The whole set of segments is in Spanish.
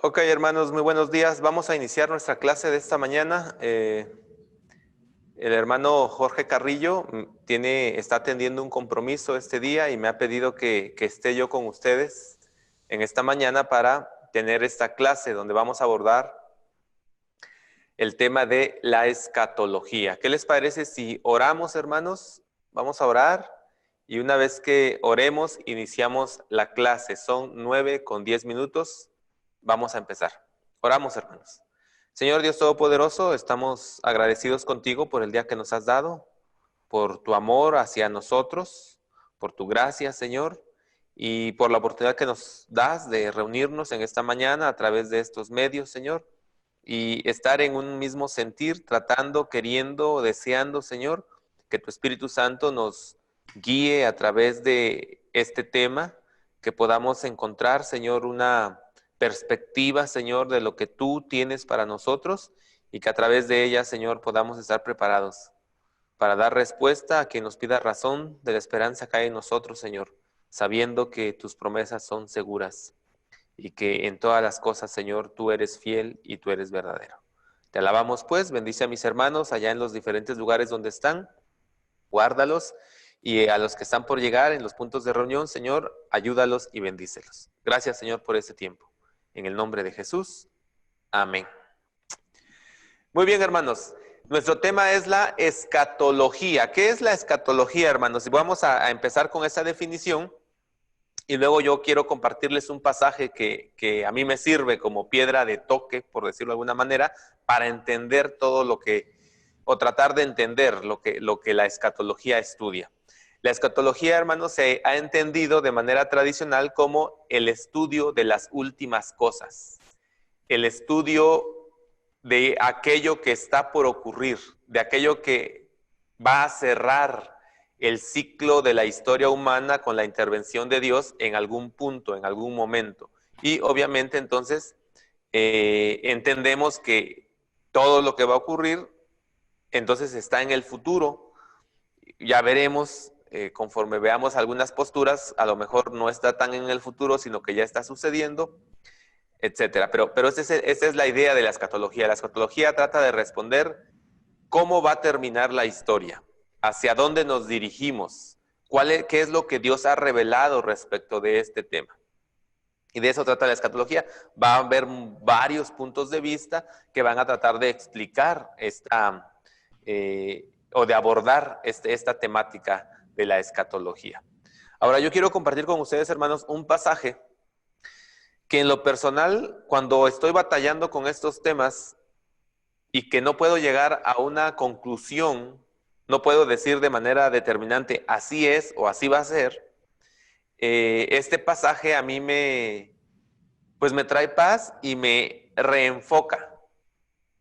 Ok, hermanos, muy buenos días. Vamos a iniciar nuestra clase de esta mañana. El hermano Jorge Carrillo está atendiendo un compromiso este día y me ha pedido que esté yo con ustedes en esta mañana para tener esta clase donde vamos a abordar el tema de la escatología. ¿Qué les parece si oramos, hermanos? Vamos a orar y una vez que oremos, iniciamos la clase. Son 9:10. Vamos a empezar. Oramos, hermanos. Señor Dios Todopoderoso, estamos agradecidos contigo por el día que nos has dado, por tu amor hacia nosotros, por tu gracia, Señor, y por la oportunidad que nos das de reunirnos en esta mañana a través de estos medios, Señor, y estar en un mismo sentir, tratando, queriendo, deseando, Señor, que tu Espíritu Santo nos guíe a través de este tema, que podamos encontrar, Señor, una perspectiva, Señor, de lo que tú tienes para nosotros y que a través de ella, Señor, podamos estar preparados para dar respuesta a quien nos pida razón de la esperanza que hay en nosotros, Señor, sabiendo que tus promesas son seguras y que en todas las cosas, Señor, tú eres fiel y tú eres verdadero. Te alabamos, pues, bendice a mis hermanos allá en los diferentes lugares donde están, guárdalos, y a los que están por llegar en los puntos de reunión, Señor, ayúdalos y bendícelos. Gracias, Señor, por este tiempo. En el nombre de Jesús, amén. Muy bien, hermanos. Nuestro tema es la escatología. ¿Qué es la escatología, hermanos? Y vamos a empezar con esa definición y luego yo quiero compartirles un pasaje que a mí me sirve como piedra de toque, por decirlo de alguna manera, para entender todo lo que, o tratar de entender lo que la escatología estudia. La escatología, hermanos, se ha entendido de manera tradicional como el estudio de las últimas cosas, el estudio de aquello que está por ocurrir, de aquello que va a cerrar el ciclo de la historia humana con la intervención de Dios en algún punto, en algún momento. Y obviamente entonces entendemos que todo lo que va a ocurrir entonces está en el futuro. Ya veremos, conforme veamos algunas posturas, a lo mejor no está tan en el futuro, sino que ya está sucediendo, etcétera. Pero esa es la idea de la escatología. La escatología trata de responder cómo va a terminar la historia, hacia dónde nos dirigimos, qué es lo que Dios ha revelado respecto de este tema. Y de eso trata la escatología. Va a haber varios puntos de vista que van a tratar de explicar o de abordar esta temática de la escatología. Ahora yo quiero compartir con ustedes, hermanos, un pasaje que en lo personal, cuando estoy batallando con estos temas y que no puedo llegar a una conclusión, no puedo decir de manera determinante, así es o así va a ser, este pasaje a mí pues me trae paz y me reenfoca,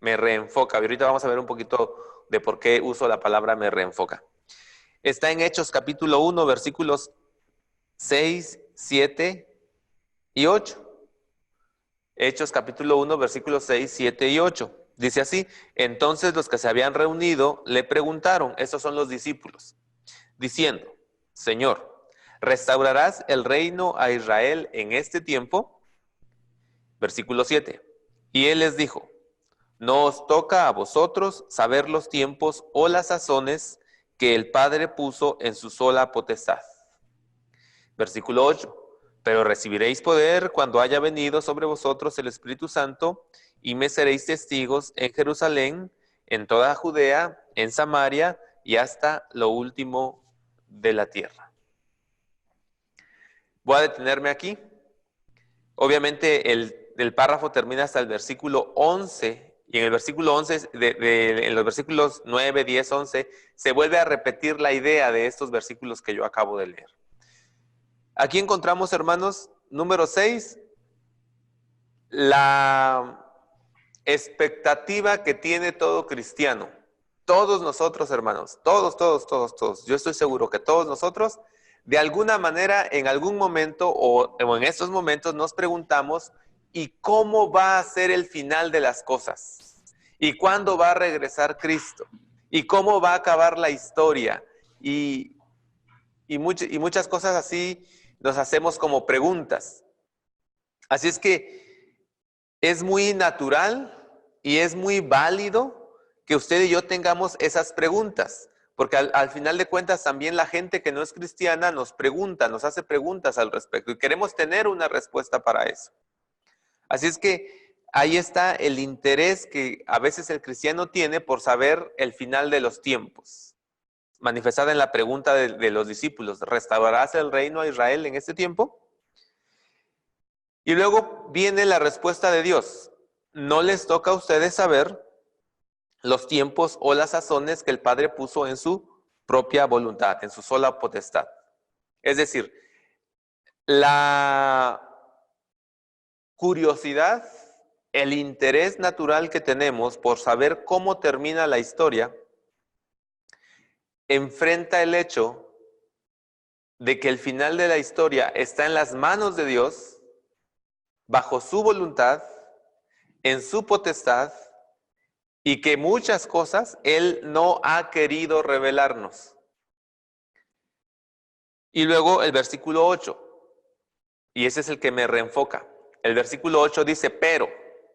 me reenfoca. Y ahorita vamos a ver un poquito de por qué uso la palabra me reenfoca. Está en Hechos capítulo 1, versículos 6, 7 y 8. Hechos capítulo 1, versículos 6, 7 y 8. Dice así: entonces los que se habían reunido le preguntaron, esos son los discípulos, diciendo, Señor, ¿restaurarás el reino a Israel en este tiempo? Versículo 7. Y él les dijo, no os toca a vosotros saber los tiempos o las sazones que el Padre puso en su sola potestad. Versículo 8. Pero recibiréis poder cuando haya venido sobre vosotros el Espíritu Santo y me seréis testigos en Jerusalén, en toda Judea, en Samaria y hasta lo último de la tierra. Voy a detenerme aquí. Obviamente el párrafo termina hasta el versículo 11 y en el versículo 11, en los versículos 9, 10, 11, se vuelve a repetir la idea de estos versículos que yo acabo de leer. Aquí encontramos, hermanos, número 6, la expectativa que tiene todo cristiano. Todos nosotros, hermanos, todos. Yo estoy seguro que todos nosotros, de alguna manera, en algún momento o en estos momentos nos preguntamos, ¿y cómo va a ser el final de las cosas? ¿Y cuándo va a regresar Cristo? ¿Y cómo va a acabar la historia? Y muchas cosas así nos hacemos como preguntas. Así es que es muy natural y es muy válido que usted y yo tengamos esas preguntas, porque al final de cuentas también la gente que no es cristiana nos pregunta, nos hace preguntas al respecto y queremos tener una respuesta para eso. Así es que ahí está el interés que a veces el cristiano tiene por saber el final de los tiempos, manifestada en la pregunta de los discípulos: ¿restaurarás el reino a Israel en este tiempo? Y luego viene la respuesta de Dios: no les toca a ustedes saber los tiempos o las sazones que el Padre puso en su propia voluntad, en su sola potestad. Es decir, la curiosidad, el interés natural que tenemos por saber cómo termina la historia, enfrenta el hecho de que el final de la historia está en las manos de Dios, bajo su voluntad, en su potestad, y que muchas cosas Él no ha querido revelarnos. Y luego el versículo 8, y ese es el que me reenfoca. El versículo 8 dice: pero,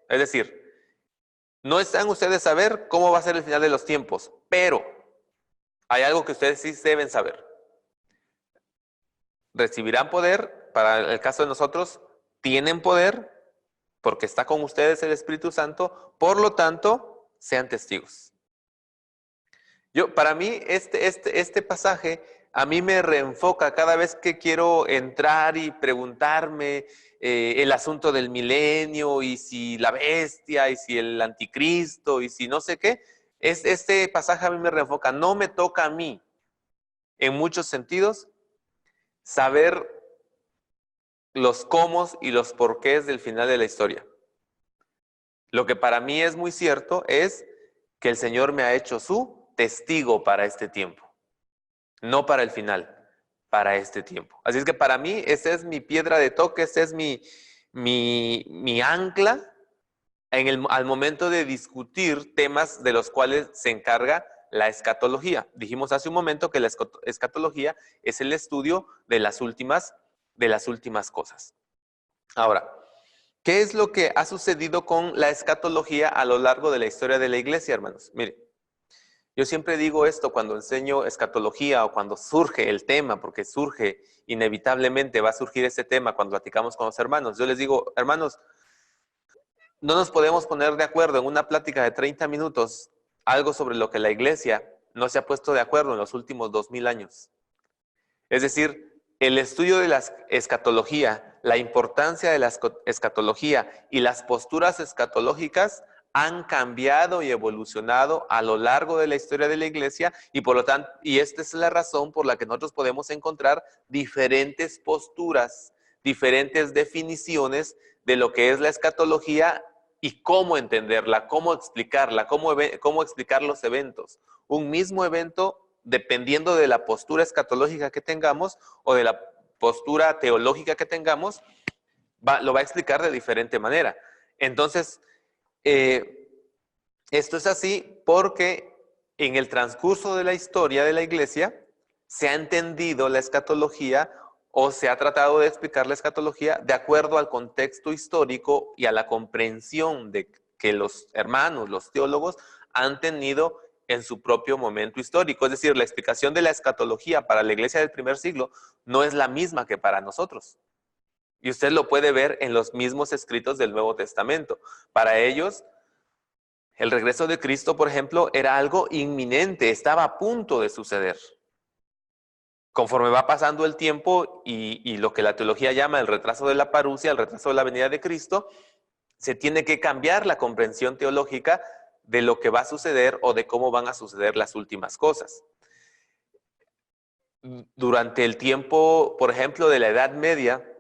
es decir, no están ustedes a saber cómo va a ser el final de los tiempos, pero hay algo que ustedes sí deben saber. Recibirán poder, para el caso de nosotros, tienen poder, porque está con ustedes el Espíritu Santo, por lo tanto, sean testigos. Para mí, este pasaje a mí me reenfoca cada vez que quiero entrar y preguntarme el asunto del milenio, y si la bestia, y si el anticristo, y si no sé qué. Este pasaje a mí me reenfoca. No me toca a mí, en muchos sentidos, saber los cómo y los porqués del final de la historia. Lo que para mí es muy cierto es que el Señor me ha hecho su testigo para este tiempo. No para el final, para este tiempo. Así es que para mí, esa es mi piedra de toque, esa es mi ancla al momento de discutir temas de los cuales se encarga la escatología. Dijimos hace un momento que la escatología es el estudio de las últimas cosas. Ahora, ¿qué es lo que ha sucedido con la escatología a lo largo de la historia de la iglesia, hermanos? Miren, yo siempre digo esto cuando enseño escatología o cuando surge el tema, porque surge inevitablemente, va a surgir ese tema cuando platicamos con los hermanos. Yo les digo: hermanos, no nos podemos poner de acuerdo en una plática de 30 minutos, algo sobre lo que la iglesia no se ha puesto de acuerdo en los últimos 2000 años. Es decir, el estudio de la escatología, la importancia de la escatología y las posturas escatológicas han cambiado y evolucionado a lo largo de la historia de la iglesia, y por lo tanto, y esta es la razón por la que nosotros podemos encontrar diferentes posturas, diferentes definiciones de lo que es la escatología y cómo entenderla, cómo explicarla, cómo explicar los eventos. Un mismo evento, dependiendo de la postura escatológica que tengamos o de la postura teológica que tengamos, lo va a explicar de diferente manera. Entonces, esto es así porque en el transcurso de la historia de la iglesia se ha entendido la escatología, o se ha tratado de explicar la escatología de acuerdo al contexto histórico y a la comprensión que los hermanos, los teólogos, han tenido en su propio momento histórico. Es decir, la explicación de la escatología para la iglesia del primer siglo no es la misma que para nosotros. Y usted lo puede ver en los mismos escritos del Nuevo Testamento. Para ellos, el regreso de Cristo, por ejemplo, era algo inminente, estaba a punto de suceder. Conforme va pasando el tiempo y lo que la teología llama el retraso de la parusia, el retraso de la venida de Cristo, se tiene que cambiar la comprensión teológica de lo que va a suceder o de cómo van a suceder las últimas cosas. Durante el tiempo, por ejemplo, de la Edad Media,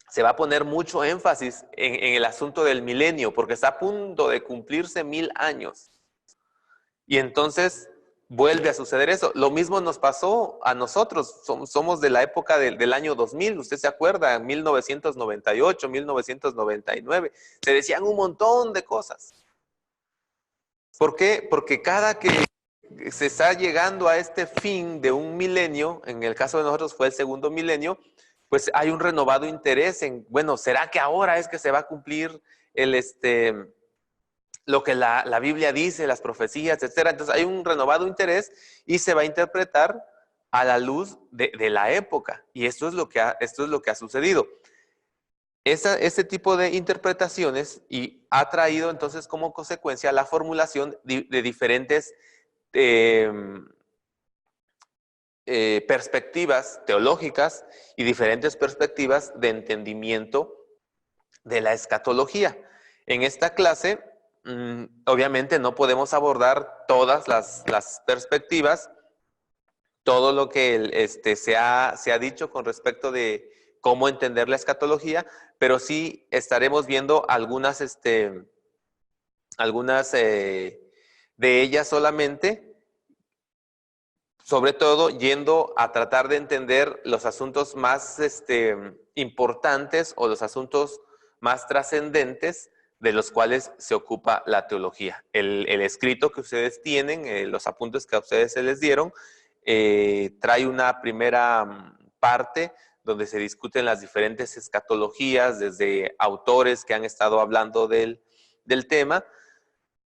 se va a poner mucho énfasis en el asunto del milenio, porque está a punto de cumplirse 1000 años. Y entonces vuelve a suceder eso. Lo mismo nos pasó a nosotros. Somos de la época del año 2000. Usted se acuerda, 1998, 1999. Se decían un montón de cosas. ¿Por qué? Porque cada que se está llegando a este fin de un milenio, en el caso de nosotros fue el segundo milenio, pues hay un renovado interés en, bueno, ¿será que ahora es que se va a cumplir lo que la Biblia dice, las profecías, etcétera. Entonces hay un renovado interés y se va a interpretar a la luz de la época. Y esto es lo que ha sucedido. Este tipo de interpretaciones ha traído entonces como consecuencia la formulación de diferentes perspectivas teológicas y diferentes perspectivas de entendimiento de la escatología. En esta clase, obviamente no podemos abordar todas las perspectivas, todo lo que se ha dicho con respecto de cómo entender la escatología, pero sí estaremos viendo algunas de ellas solamente, sobre todo yendo a tratar de entender los asuntos más importantes o los asuntos más trascendentes de los cuales se ocupa la teología. El escrito que ustedes tienen, los apuntes que a ustedes se les dieron, trae una primera parte donde se discuten las diferentes escatologías, desde autores que han estado hablando del tema.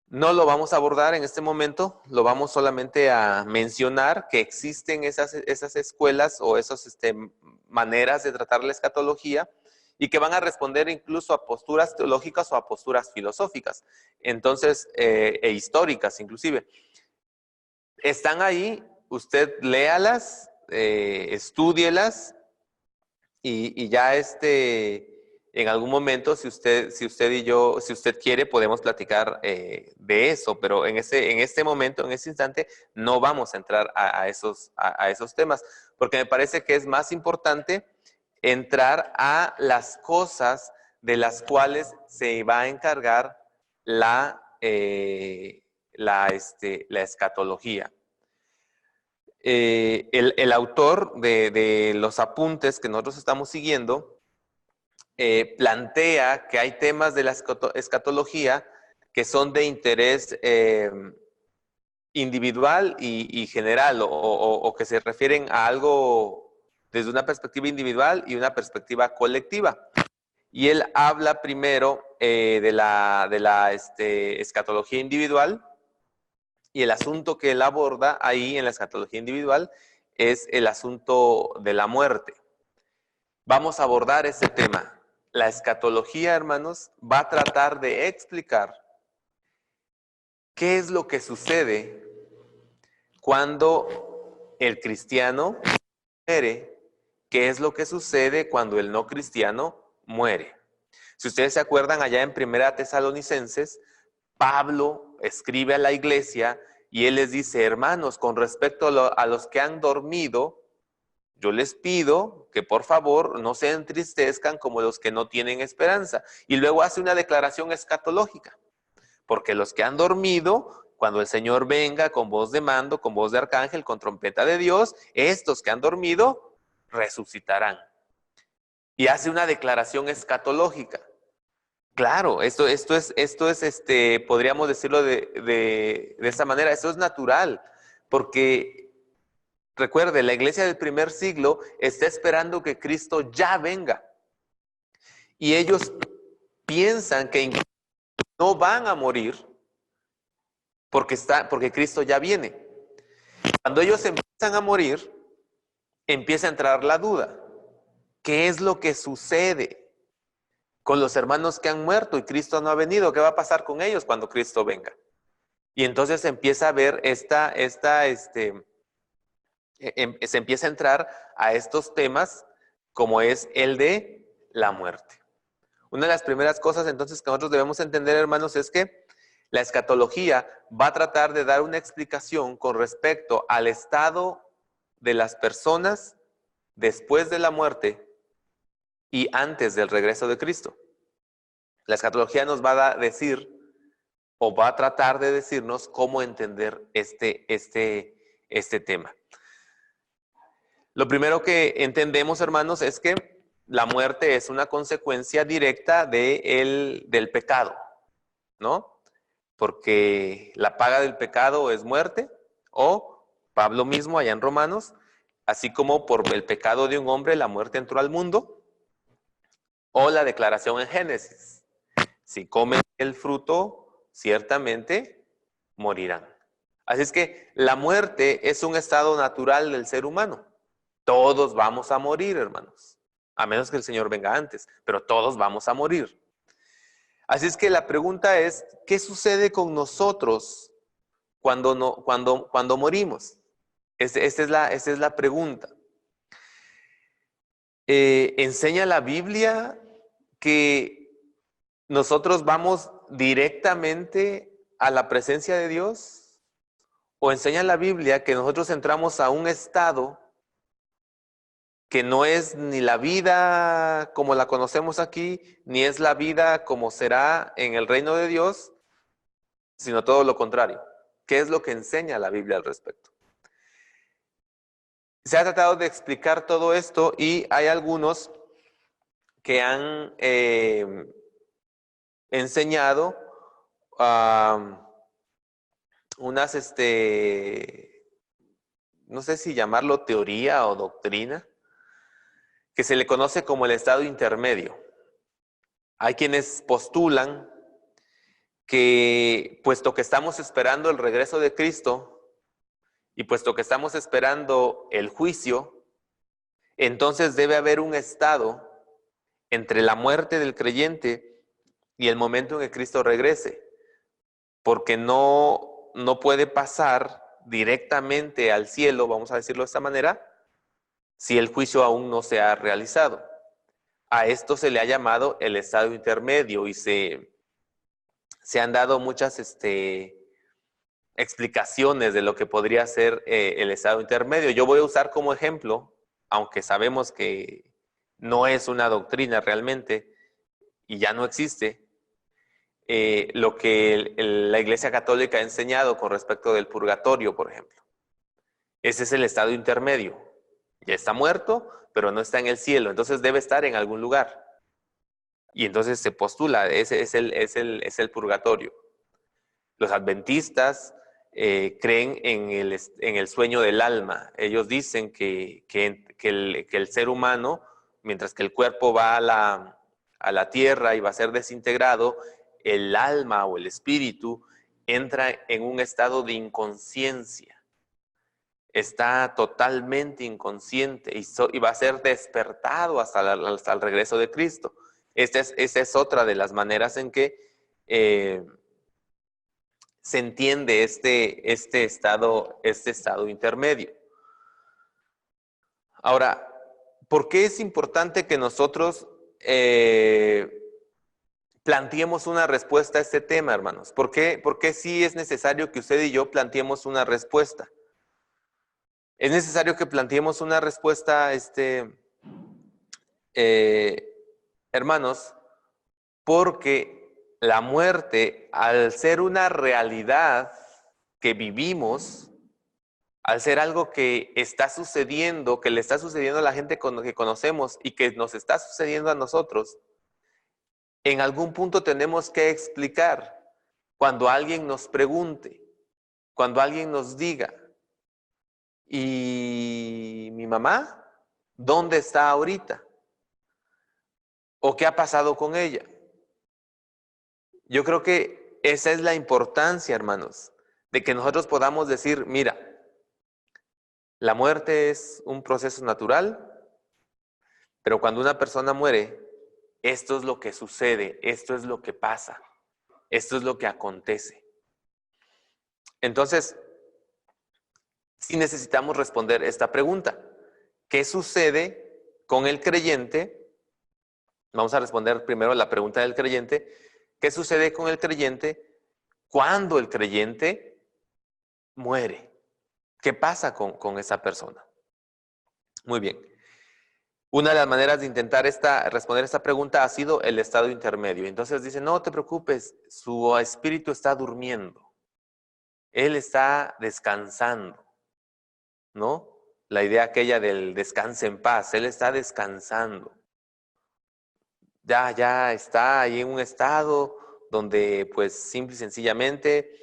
No lo vamos a abordar en este momento, lo vamos solamente a mencionar que existen esas escuelas o esas maneras de tratar la escatología y que van a responder incluso a posturas teológicas o a posturas filosóficas, entonces, e históricas inclusive. Están ahí, usted léalas, estúdielas y ya en algún momento, si usted quiere, podemos platicar de eso, pero en este momento, en este instante, no vamos a entrar a esos temas, porque me parece que es más importante entrar a las cosas de las cuales se va a encargar la escatología. El autor de los apuntes que nosotros estamos siguiendo plantea que hay temas de la escatología que son de interés individual y general, o que se refieren a algo desde una perspectiva individual y una perspectiva colectiva. Y él habla primero de la escatología individual, y el asunto que él aborda ahí en la escatología individual es el asunto de la muerte. Vamos a abordar ese tema. La escatología, hermanos, va a tratar de explicar qué es lo que sucede cuando el cristiano muere, qué es lo que sucede cuando el no cristiano muere. Si ustedes se acuerdan, allá en Primera Tesalonicenses, Pablo escribe a la iglesia y él les dice: hermanos, con respecto a los que han dormido, yo les pido que por favor no se entristezcan como los que no tienen esperanza. Y luego hace una declaración escatológica, porque los que han dormido, cuando el Señor venga con voz de mando, con voz de arcángel, con trompeta de Dios, estos que han dormido resucitarán. Y hace una declaración escatológica. Claro, esto es podríamos decirlo de esta manera, esto es natural, porque recuerde, la iglesia del primer siglo está esperando que Cristo ya venga. Y ellos piensan que no van a morir porque Cristo ya viene. Cuando ellos empiezan a morir, empieza a entrar la duda. ¿Qué es lo que sucede con los hermanos que han muerto y Cristo no ha venido? ¿Qué va a pasar con ellos cuando Cristo venga? Y entonces empieza a ver se empieza a entrar a estos temas como es el de la muerte. Una de las primeras cosas entonces que nosotros debemos entender, hermanos, es que la escatología va a tratar de dar una explicación con respecto al estado de las personas después de la muerte y antes del regreso de Cristo. La escatología nos va a decir, o va a tratar de decirnos, cómo entender este tema. Lo primero que entendemos, hermanos, es que la muerte es una consecuencia directa del pecado, ¿no? Porque la paga del pecado es muerte, o Pablo mismo allá en Romanos, así como por el pecado de un hombre la muerte entró al mundo, o la declaración en Génesis: Si comen el fruto, ciertamente morirán. Así es que la muerte es un estado natural del ser humano. Todos vamos a morir, hermanos. A menos que el Señor venga antes, pero todos vamos a morir. Así es que la pregunta es, ¿qué sucede con nosotros cuando morimos? Esta es la pregunta. ¿Enseña la Biblia que nosotros vamos directamente a la presencia de Dios? ¿O enseña la Biblia que nosotros entramos a un estado que no es ni la vida como la conocemos aquí, ni es la vida como será en el reino de Dios, sino todo lo contrario? ¿Qué es lo que enseña la Biblia al respecto? Se ha tratado de explicar todo esto y hay algunos que han enseñado unas, no sé si llamarlo teoría o doctrina, que se le conoce como el estado intermedio. Hay quienes postulan que puesto que estamos esperando el regreso de Cristo y puesto que estamos esperando el juicio, entonces debe haber un estado entre la muerte del creyente y el momento en que Cristo regrese, porque no puede pasar directamente al cielo, vamos a decirlo de esta manera, si el juicio aún no se ha realizado. A esto se le ha llamado el estado intermedio y se han dado muchas explicaciones de lo que podría ser el estado intermedio. Yo voy a usar como ejemplo, aunque sabemos que no es una doctrina realmente y ya no existe, lo que la Iglesia Católica ha enseñado con respecto del purgatorio, por ejemplo. Ese es el estado intermedio. Ya está muerto, pero no está en el cielo, entonces debe estar en algún lugar. Y entonces se postula, ese es el purgatorio. Los adventistas creen en el sueño del alma. Ellos dicen que el ser humano, mientras que el cuerpo va a la tierra y va a ser desintegrado, el alma o el espíritu entra en un estado de inconsciencia. Está totalmente inconsciente y va a ser despertado hasta el regreso de Cristo. Esta es otra de las maneras en que se entiende este estado intermedio. Ahora, ¿por qué es importante que nosotros planteemos una respuesta a este tema, hermanos? ¿Por qué sí es necesario que usted y yo planteemos una respuesta? Es necesario que planteemos una respuesta, hermanos, porque la muerte, al ser una realidad que vivimos, al ser algo que está sucediendo, que le está sucediendo a la gente que conocemos y que nos está sucediendo a nosotros, en algún punto tenemos que explicar cuando alguien nos pregunte, cuando alguien nos diga, ¿y mi mamá? ¿Dónde está ahorita? ¿O qué ha pasado con ella? Yo creo que esa es la importancia, hermanos, de que nosotros podamos decir, mira, la muerte es un proceso natural, pero cuando una persona muere, esto es lo que sucede, esto es lo que pasa, esto es lo que acontece. Entonces, sí necesitamos responder esta pregunta. ¿Qué sucede con el creyente? Vamos a responder primero la pregunta del creyente. ¿Qué sucede con el creyente cuando el creyente muere? ¿Qué pasa con esa persona? Muy bien. Una de las maneras de intentar responder esta pregunta ha sido el estado intermedio. Entonces dice, no te preocupes, su espíritu está durmiendo. Él está descansando, ¿no? La idea aquella del descanse en paz, él está descansando. Ya está ahí en un estado donde pues simple y sencillamente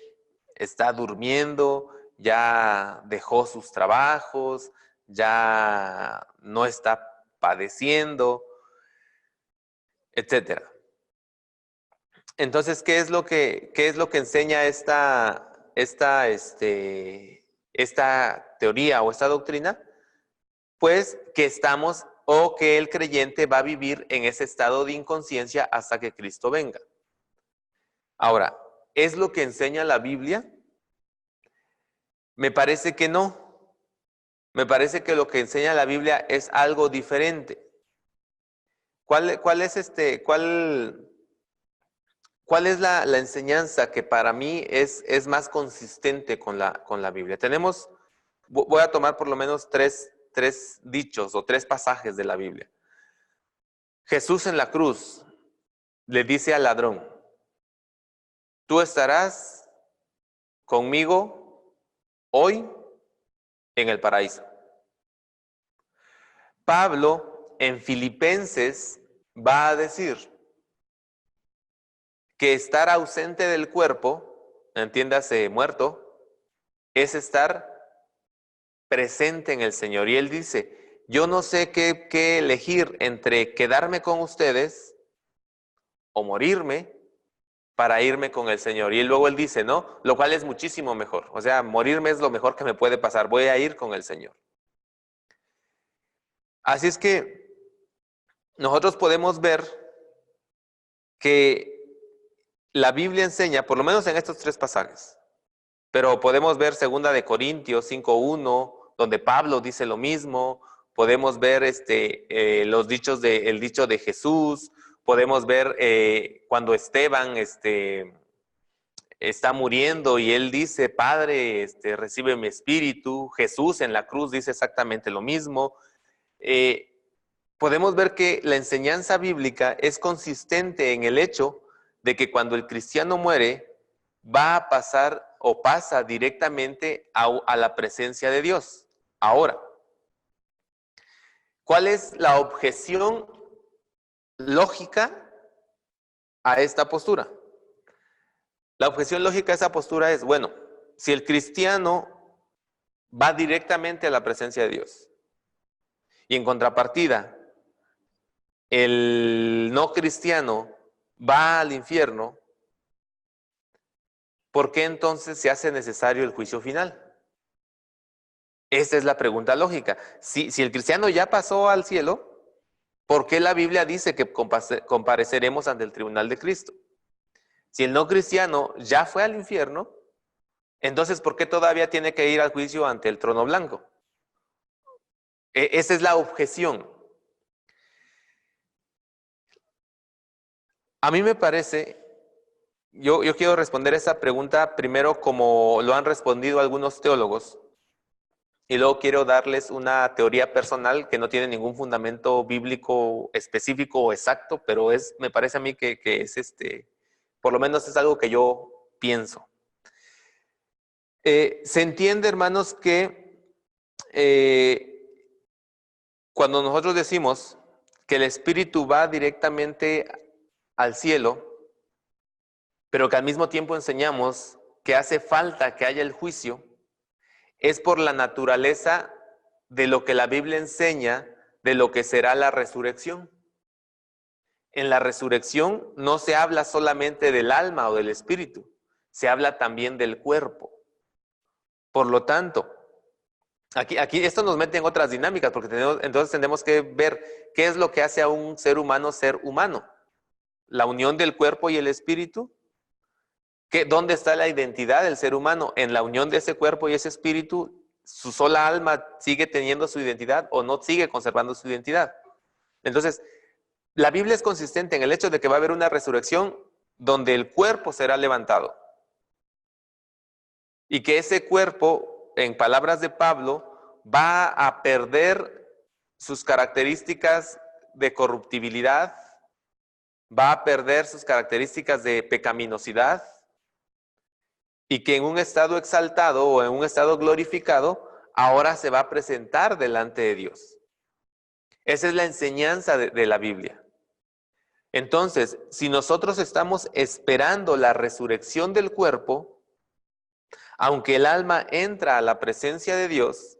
está durmiendo, ya dejó sus trabajos, ya no está padeciendo, etcétera. Entonces, qué es lo que enseña esta teoría o esta doctrina? Pues que estamos o que el creyente va a vivir en ese estado de inconsciencia hasta que Cristo venga. Ahora, ¿es lo que enseña la Biblia? Me parece que no. Me parece que lo que enseña la Biblia es algo diferente. ¿Cuál es la enseñanza que para mí es más consistente con la Biblia? Voy a tomar por lo menos tres dichos o tres pasajes de la Biblia. Jesús en la cruz le dice al ladrón: tú estarás conmigo hoy en el paraíso. Pablo en Filipenses va a decir que estar ausente del cuerpo, entiéndase muerto, es estar presente en el Señor. Y él dice: yo no sé qué elegir entre quedarme con ustedes o morirme para irme con el Señor. Y luego él dice, ¿no? Lo cual es muchísimo mejor. O sea, morirme es lo mejor que me puede pasar. Voy a ir con el Señor. Así es que nosotros podemos ver que la Biblia enseña, por lo menos en estos tres pasajes, pero podemos ver 2 Corintios 5:1, donde Pablo dice lo mismo. Podemos ver el dicho de Jesús. Podemos ver cuando Esteban está muriendo y él dice: Padre, recibe mi espíritu. Jesús en la cruz dice exactamente lo mismo. Podemos ver que la enseñanza bíblica es consistente en el hecho de que cuando el cristiano muere, va a pasar o pasa directamente a la presencia de Dios. Ahora, ¿cuál es la objeción lógica a esta postura? La objeción lógica a esa postura es, bueno, si el cristiano va directamente a la presencia de Dios y en contrapartida el no cristiano va al infierno, ¿por qué entonces se hace necesario el juicio final? Esa es la pregunta lógica. Si el cristiano ya pasó al cielo, ¿por qué la Biblia dice que compareceremos ante el tribunal de Cristo? Si el no cristiano ya fue al infierno, entonces ¿por qué todavía tiene que ir al juicio ante el trono blanco? Esa es la objeción. A mí me parece, yo quiero responder esa pregunta primero como lo han respondido algunos teólogos, y luego quiero darles una teoría personal que no tiene ningún fundamento bíblico específico o exacto, pero me parece a mí que es por lo menos es algo que yo pienso. Se entiende, hermanos, que cuando nosotros decimos que el Espíritu va directamente al cielo, pero que al mismo tiempo enseñamos que hace falta que haya el juicio, es por la naturaleza de lo que la Biblia enseña de lo que será la resurrección. En la resurrección no se habla solamente del alma o del espíritu, se habla también del cuerpo. Por lo tanto, aquí esto nos mete en otras dinámicas, porque entonces tenemos que ver qué es lo que hace a un ser humano. La unión del cuerpo y el espíritu. ¿Dónde está la identidad del ser humano? En la unión de ese cuerpo y ese espíritu, ¿su sola alma sigue teniendo su identidad o no sigue conservando su identidad? Entonces, la Biblia es consistente en el hecho de que va a haber una resurrección donde el cuerpo será levantado. Y que ese cuerpo, en palabras de Pablo, va a perder sus características de corruptibilidad, va a perder sus características de pecaminosidad, y que en un estado exaltado o en un estado glorificado, ahora se va a presentar delante de Dios. Esa es la enseñanza de la Biblia. Entonces, si nosotros estamos esperando la resurrección del cuerpo, aunque el alma entra a la presencia de Dios,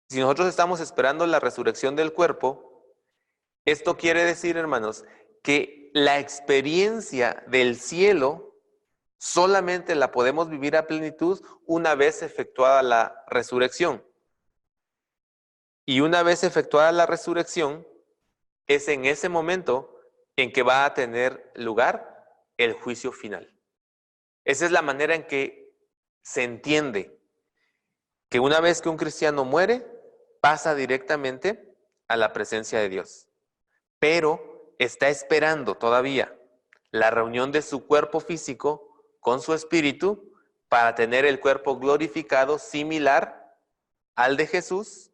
si nosotros estamos esperando la resurrección del cuerpo, esto quiere decir, hermanos, que la experiencia del cielo solamente la podemos vivir a plenitud una vez efectuada la resurrección. Y una vez efectuada la resurrección, es en ese momento en que va a tener lugar el juicio final. Esa es la manera en que se entiende que una vez que un cristiano muere, pasa directamente a la presencia de Dios. Pero está esperando todavía la reunión de su cuerpo físico con su espíritu para tener el cuerpo glorificado similar al de Jesús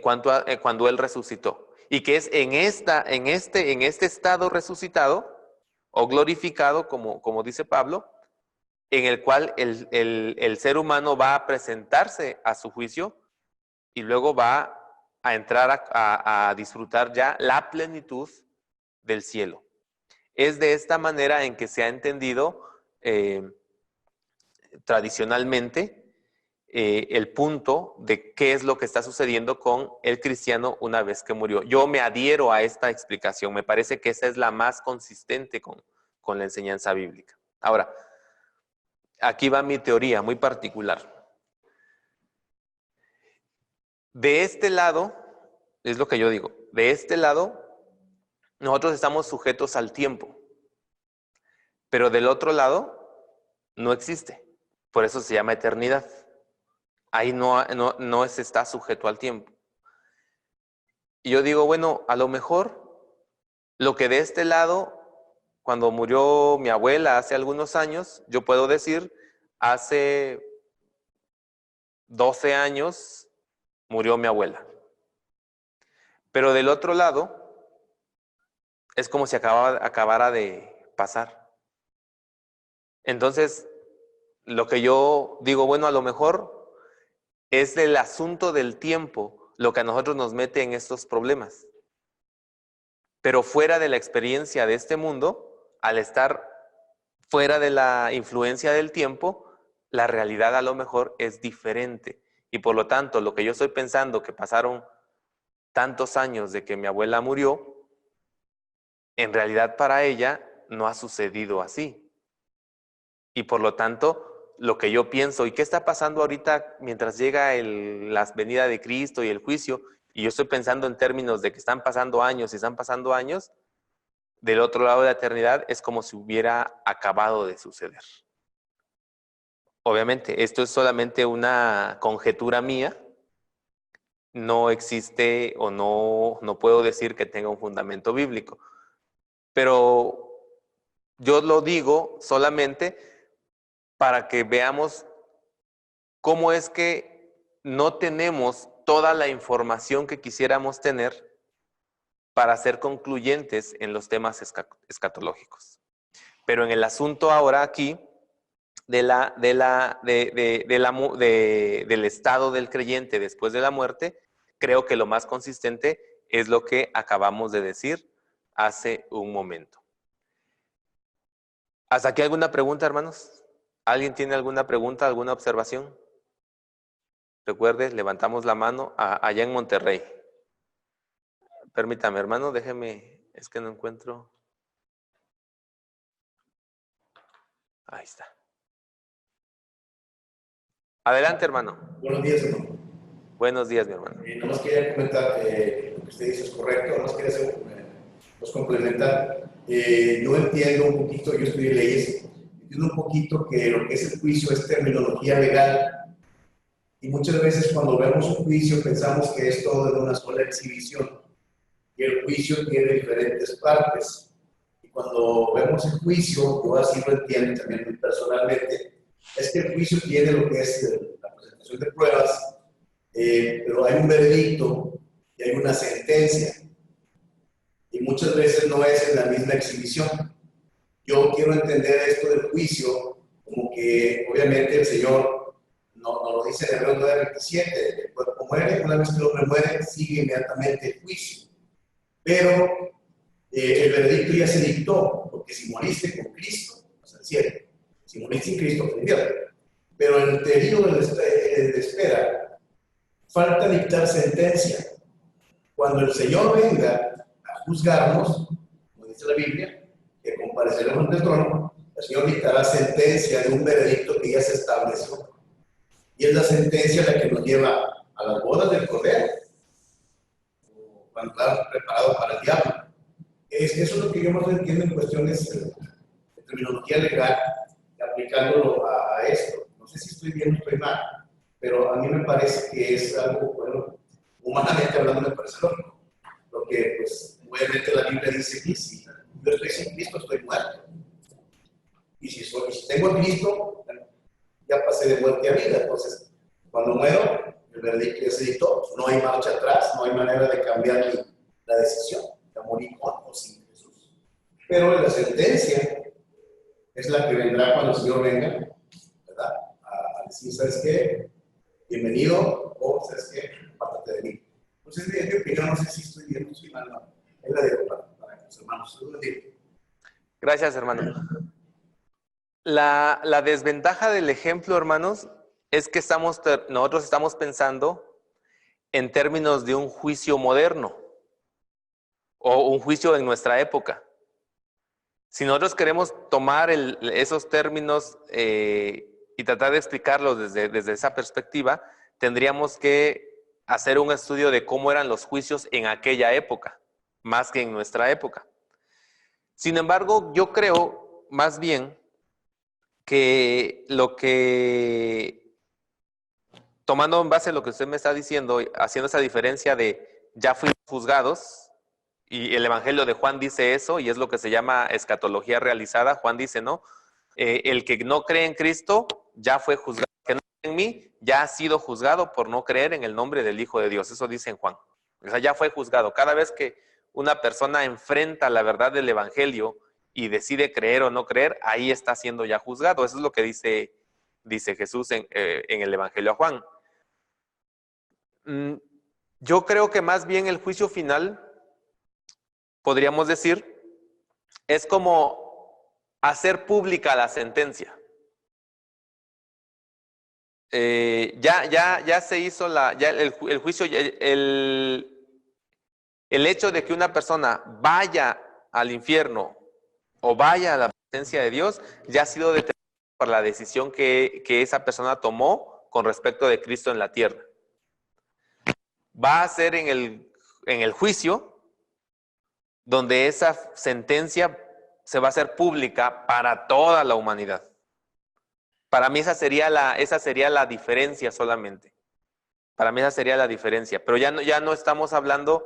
cuando Él resucitó. Y que es en este estado resucitado o glorificado, como dice Pablo, en el cual el ser humano va a presentarse a su juicio y luego va a entrar a disfrutar ya la plenitud del cielo. Es de esta manera en que se ha entendido tradicionalmente el punto de qué es lo que está sucediendo con el cristiano una vez que murió. Yo me adhiero a esta explicación, me parece que esa es la más consistente con la enseñanza bíblica. Ahora, aquí va mi teoría muy particular. De este lado, es lo que yo digo, de este lado, nosotros estamos sujetos al tiempo, pero del otro lado no existe, por eso se llama eternidad. Ahí no se está sujeto al tiempo. Y yo digo, bueno, a lo mejor lo que de este lado, cuando murió mi abuela hace algunos años, yo puedo decir, hace 12 años murió mi abuela. Pero del otro lado, es como si acabara de pasar. Entonces, lo que yo digo, bueno, a lo mejor es el asunto del tiempo lo que a nosotros nos mete en estos problemas. Pero fuera de la experiencia de este mundo, al estar fuera de la influencia del tiempo, la realidad a lo mejor es diferente. Y por lo tanto, lo que yo estoy pensando que pasaron tantos años de que mi abuela murió, en realidad para ella no ha sucedido así. Y por lo tanto, lo que yo pienso, ¿y qué está pasando ahorita mientras llega la venida de Cristo y el juicio? Y yo estoy pensando en términos de que están pasando años y están pasando años, del otro lado de la eternidad es como si hubiera acabado de suceder. Obviamente, esto es solamente una conjetura mía, no existe o no puedo decir que tenga un fundamento bíblico, pero yo lo digo solamente para que veamos cómo es que no tenemos toda la información que quisiéramos tener para ser concluyentes en los temas escatológicos. Pero en el asunto ahora aquí del estado del creyente después de la muerte, creo que lo más consistente es lo que acabamos de decir hace un momento. ¿Hasta aquí alguna pregunta, hermanos? ¿Alguien tiene alguna pregunta, alguna observación? Recuerde, levantamos la mano allá en Monterrey. Permítame, hermano, déjeme, es que no encuentro. Ahí está. Adelante, hermano. Buenos días, hermano. Buenos días, mi hermano. Nomás quería comentar lo que usted dice es correcto, nomás quería complementar. Yo entiendo un poquito, yo estudié leyes, entiendo un poquito que lo que es el juicio es terminología legal y muchas veces cuando vemos un juicio pensamos que es todo en una sola exhibición y el juicio tiene diferentes partes. Y cuando vemos el juicio, yo así lo entiendo también muy personalmente, es que el juicio tiene lo que es la presentación de pruebas, pero hay un veredicto y hay una sentencia. Y muchas veces no es en la misma exhibición. Yo quiero entender esto del juicio como que obviamente el Señor no lo dice en Hebreos 9:27, el cuerpo muere, una vez que el hombre muere, sigue inmediatamente el juicio. Pero el veredicto ya se dictó, porque si moriste con Cristo, vas al cielo. Si moriste sin Cristo, vas al infierno. Pero en el periodo de espera, falta dictar sentencia. Cuando el Señor venga a juzgarnos, como dice la Biblia, que compareceremos ante el trono, el Señor dictará sentencia de un veredicto que ya se estableció. Y es la sentencia la que nos lleva a las bodas del Cordero, cuando está preparado para el diablo. Eso es lo que yo más entiendo en cuestiones de terminología legal, aplicándolo a esto. No sé si estoy bien o estoy mal, pero a mí me parece que es algo, bueno, humanamente hablando me parece lógico. Lo que, pues, obviamente la Biblia dice que si yo estoy sin Cristo, estoy muerto. Y si tengo a Cristo, ya pasé de muerte a vida. Entonces, cuando muero, el veredicto ya se dictó, no hay marcha atrás, no hay manera de cambiar la decisión, de morir con o sin Jesús. Pero la sentencia es la que vendrá cuando el Señor venga, ¿verdad? A decir, ¿sabes qué? Bienvenido, o ¿sabes qué? Apártate de mí. Entonces, en mi opinión, no sé si estoy bien o estoy mal, no. Es la dejo para los hermanos. Gracias, hermano. La desventaja del ejemplo, hermanos, es que nosotros estamos pensando en términos de un juicio moderno o un juicio en nuestra época. Si nosotros queremos tomar esos términos y tratar de explicarlos desde esa perspectiva, tendríamos que hacer un estudio de cómo eran los juicios en aquella época, más que en nuestra época. Sin embargo, yo creo más bien que tomando en base lo que usted me está diciendo, haciendo esa diferencia de ya fuimos juzgados, y el Evangelio de Juan dice eso, y es lo que se llama escatología realizada. Juan dice, ¿no? El que no cree en Cristo ya fue juzgado. El que no cree en mí ya ha sido juzgado por no creer en el nombre del Hijo de Dios. Eso dice en Juan. O sea, ya fue juzgado. Cada vez que una persona enfrenta la verdad del Evangelio y decide creer o no creer, ahí está siendo ya juzgado. Eso es lo que dice Jesús en el Evangelio a Juan. Yo creo que más bien el juicio final, podríamos decir, es como hacer pública la sentencia. Ya se hizo el juicio, el hecho de que una persona vaya al infierno o vaya a la presencia de Dios, ya ha sido determinado por la decisión que esa persona tomó con respecto de Cristo en la tierra. Va a ser en el juicio donde esa sentencia se va a hacer pública para toda la humanidad. Para mí esa sería la diferencia solamente. Para mí esa sería la diferencia. Pero ya no estamos hablando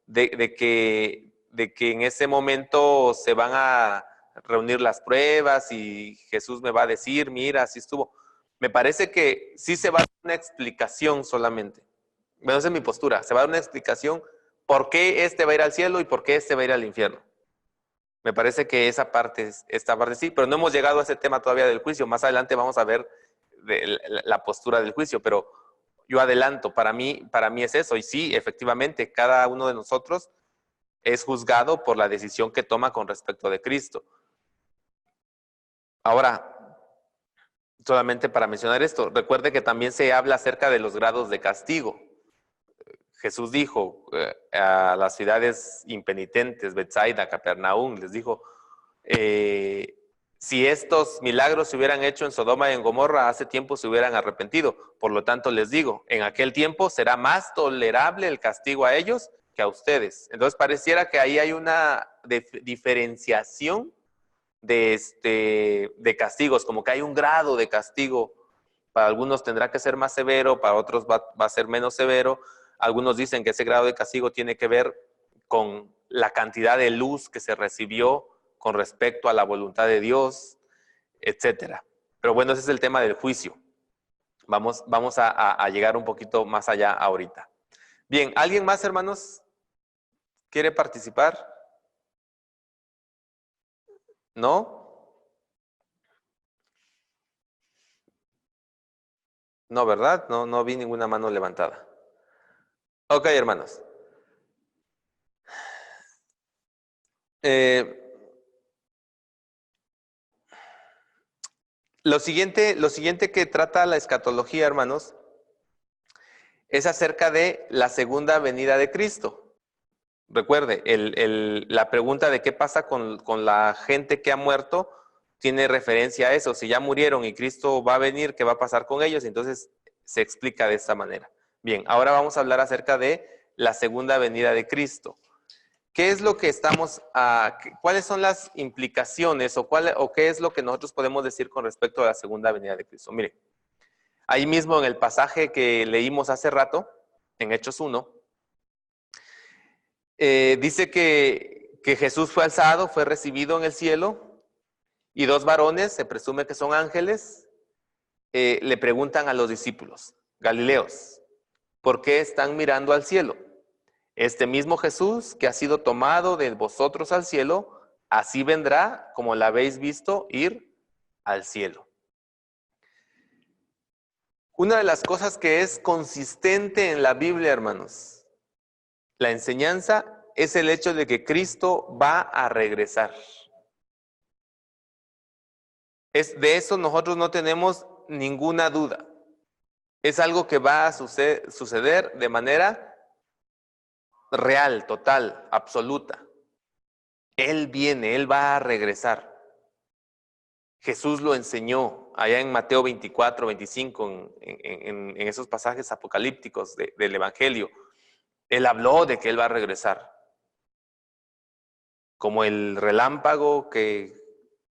de que en ese momento se van a reunir las pruebas y Jesús me va a decir, mira, así estuvo. Me parece que sí se va a dar una explicación solamente. Bueno, esa es mi postura. Se va a dar una explicación por qué este va a ir al cielo y por qué este va a ir al infierno. Me parece que esta parte sí, pero no hemos llegado a ese tema todavía del juicio. Más adelante vamos a ver la postura del juicio, pero yo adelanto, para mí es eso. Y sí, efectivamente, cada uno de nosotros es juzgado por la decisión que toma con respecto de Cristo. Ahora, solamente para mencionar esto, recuerde que también se habla acerca de los grados de castigo. Jesús dijo a las ciudades impenitentes, Betsaida, Capernaum, les dijo, si estos milagros se hubieran hecho en Sodoma y en Gomorra, hace tiempo se hubieran arrepentido. Por lo tanto, les digo, en aquel tiempo será más tolerable el castigo a ellos que a ustedes. Entonces, pareciera que ahí hay una diferenciación de castigos, como que hay un grado de castigo. Para algunos tendrá que ser más severo, para otros va a ser menos severo. Algunos dicen que ese grado de castigo tiene que ver con la cantidad de luz que se recibió con respecto a la voluntad de Dios, etcétera. Pero bueno, ese es el tema del juicio. Vamos a llegar un poquito más allá ahorita. Bien, ¿alguien más, hermanos, quiere participar? ¿No? No, ¿verdad? No vi ninguna mano levantada. Ok, hermanos. Lo siguiente que trata la escatología, hermanos, es acerca de la segunda venida de Cristo. Recuerde, la pregunta de qué pasa con la gente que ha muerto tiene referencia a eso. Si ya murieron y Cristo va a venir, ¿qué va a pasar con ellos? Entonces se explica de esta manera. Bien, ahora vamos a hablar acerca de la segunda venida de Cristo. ¿Qué es lo que cuáles son las implicaciones o qué es lo que nosotros podemos decir con respecto a la segunda venida de Cristo? Mire, ahí mismo en el pasaje que leímos hace rato, en Hechos 1, dice que Jesús fue alzado, fue recibido en el cielo, y dos varones, se presume que son ángeles, le preguntan a los discípulos, Galileos, ¿por qué están mirando al cielo? Este mismo Jesús que ha sido tomado de vosotros al cielo, así vendrá como la habéis visto ir al cielo. Una de las cosas que es consistente en la Biblia, hermanos, la enseñanza es el hecho de que Cristo va a regresar. De eso nosotros no tenemos ninguna duda. Es algo que va a suceder de manera real, total, absoluta. Él viene, Él va a regresar. Jesús lo enseñó allá en Mateo 24, 25, en esos pasajes apocalípticos del Evangelio. Él habló de que Él va a regresar. Como el relámpago que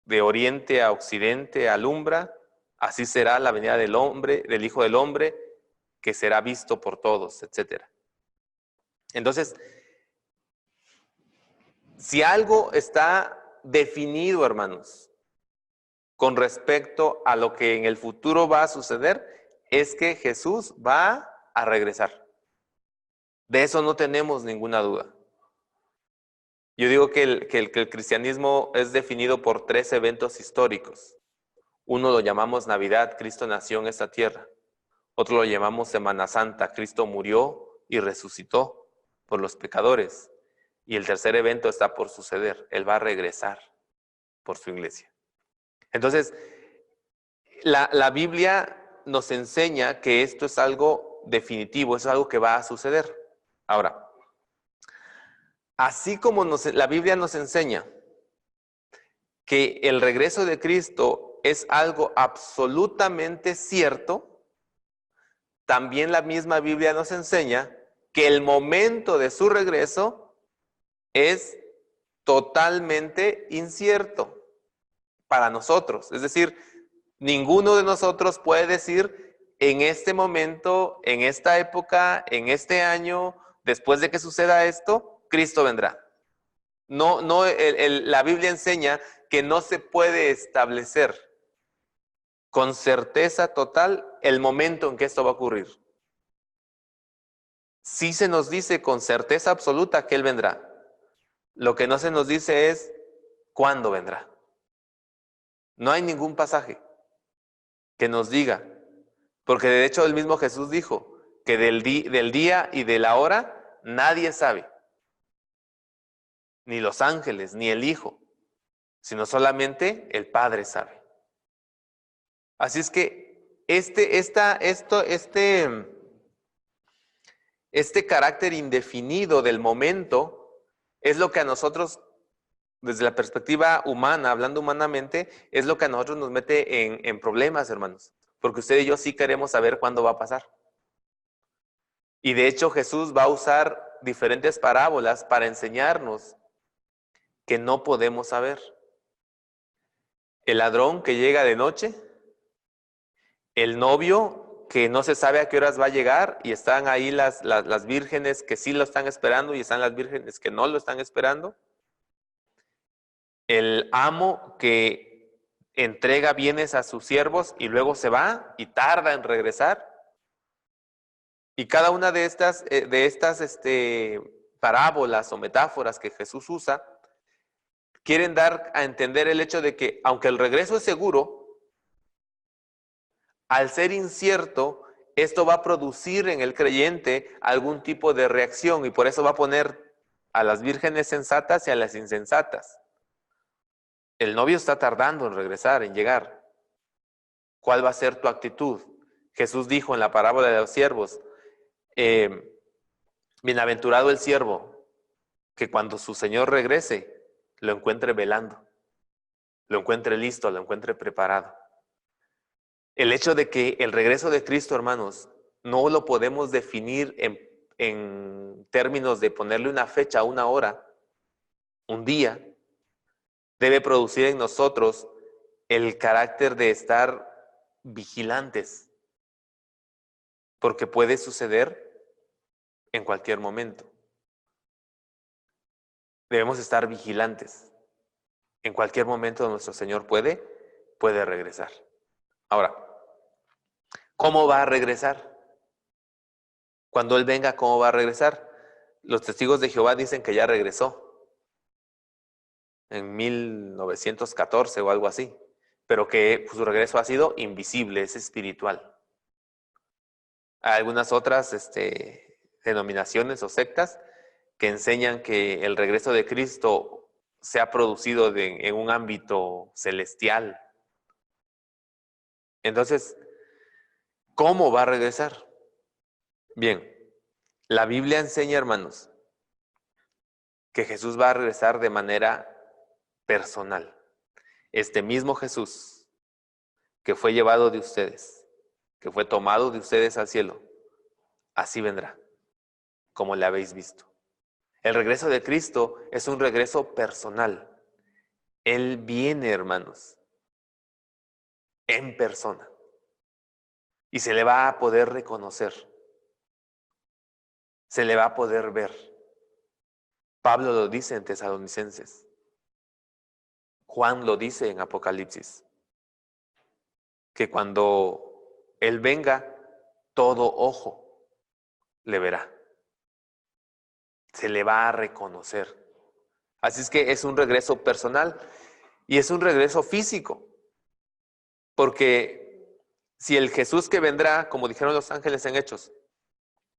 de oriente a occidente alumbra, así será la venida del hombre, del Hijo del Hombre, que será visto por todos, etc. Entonces, si algo está definido, hermanos, con respecto a lo que en el futuro va a suceder, es que Jesús va a regresar. De eso no tenemos ninguna duda. Yo digo que el cristianismo es definido por 3 eventos históricos. Uno lo llamamos Navidad, Cristo nació en esta tierra. Otro lo llamamos Semana Santa, Cristo murió y resucitó por los pecadores. Y el tercer evento está por suceder, Él va a regresar por su iglesia. Entonces, la Biblia nos enseña que esto es algo definitivo, es algo que va a suceder. Ahora, así como la Biblia nos enseña que el regreso de Cristo es algo absolutamente cierto, también la misma Biblia nos enseña que el momento de su regreso es totalmente incierto para nosotros. Es decir, ninguno de nosotros puede decir en este momento, en esta época, en este año, después de que suceda esto, Cristo vendrá. No, la Biblia enseña que no se puede establecer con certeza total el momento en que esto va a ocurrir. Sí se nos dice con certeza absoluta que Él vendrá. Lo que no se nos dice es cuándo vendrá. No hay ningún pasaje que nos diga, porque de hecho el mismo Jesús dijo que del día y de la hora nadie sabe, ni los ángeles, ni el Hijo, sino solamente el Padre sabe. Así es que este carácter indefinido del momento es lo que a nosotros, desde la perspectiva humana, hablando humanamente, es lo que a nosotros nos mete en problemas, hermanos. Porque usted y yo sí queremos saber cuándo va a pasar. Y de hecho Jesús va a usar diferentes parábolas para enseñarnos que no podemos saber. El ladrón que llega de noche, el novio que no se sabe a qué horas va a llegar y están ahí las vírgenes que sí lo están esperando y están las vírgenes que no lo están esperando. El amo que entrega bienes a sus siervos y luego se va y tarda en regresar. Y cada una de estas parábolas o metáforas que Jesús usa quieren dar a entender el hecho de que aunque el regreso es seguro, al ser incierto, esto va a producir en el creyente algún tipo de reacción y por eso va a poner a las vírgenes sensatas y a las insensatas. El novio está tardando en regresar, en llegar. ¿Cuál va a ser tu actitud? Jesús dijo en la parábola de los siervos, bienaventurado el siervo que cuando su Señor regrese, lo encuentre velando, lo encuentre listo, lo encuentre preparado. El hecho de que el regreso de Cristo, hermanos, no lo podemos definir en términos de ponerle una fecha, una hora, un día, debe producir en nosotros el carácter de estar vigilantes, porque puede suceder en cualquier momento. Debemos estar vigilantes. En cualquier momento nuestro Señor puede regresar. Ahora, ¿cómo va a regresar? Cuando Él venga, ¿cómo va a regresar? Los testigos de Jehová dicen que ya regresó en 1914 o algo así, pero que su regreso ha sido invisible, es espiritual. Hay algunas otras denominaciones o sectas que enseñan que el regreso de Cristo se ha producido en un ámbito celestial. Entonces, ¿cómo va a regresar? Bien, la Biblia enseña, hermanos, que Jesús va a regresar de manera personal. Este mismo Jesús que fue llevado de ustedes, que fue tomado de ustedes al cielo, así vendrá, como le habéis visto. El regreso de Cristo es un regreso personal. Él viene, hermanos, en persona. Y se le va a poder reconocer. Se le va a poder ver. Pablo lo dice en Tesalonicenses. Juan lo dice en Apocalipsis. Que cuando Él venga, todo ojo le verá. Se le va a reconocer. Así es que es un regreso personal y es un regreso físico. Porque si el Jesús que vendrá, como dijeron los ángeles en Hechos,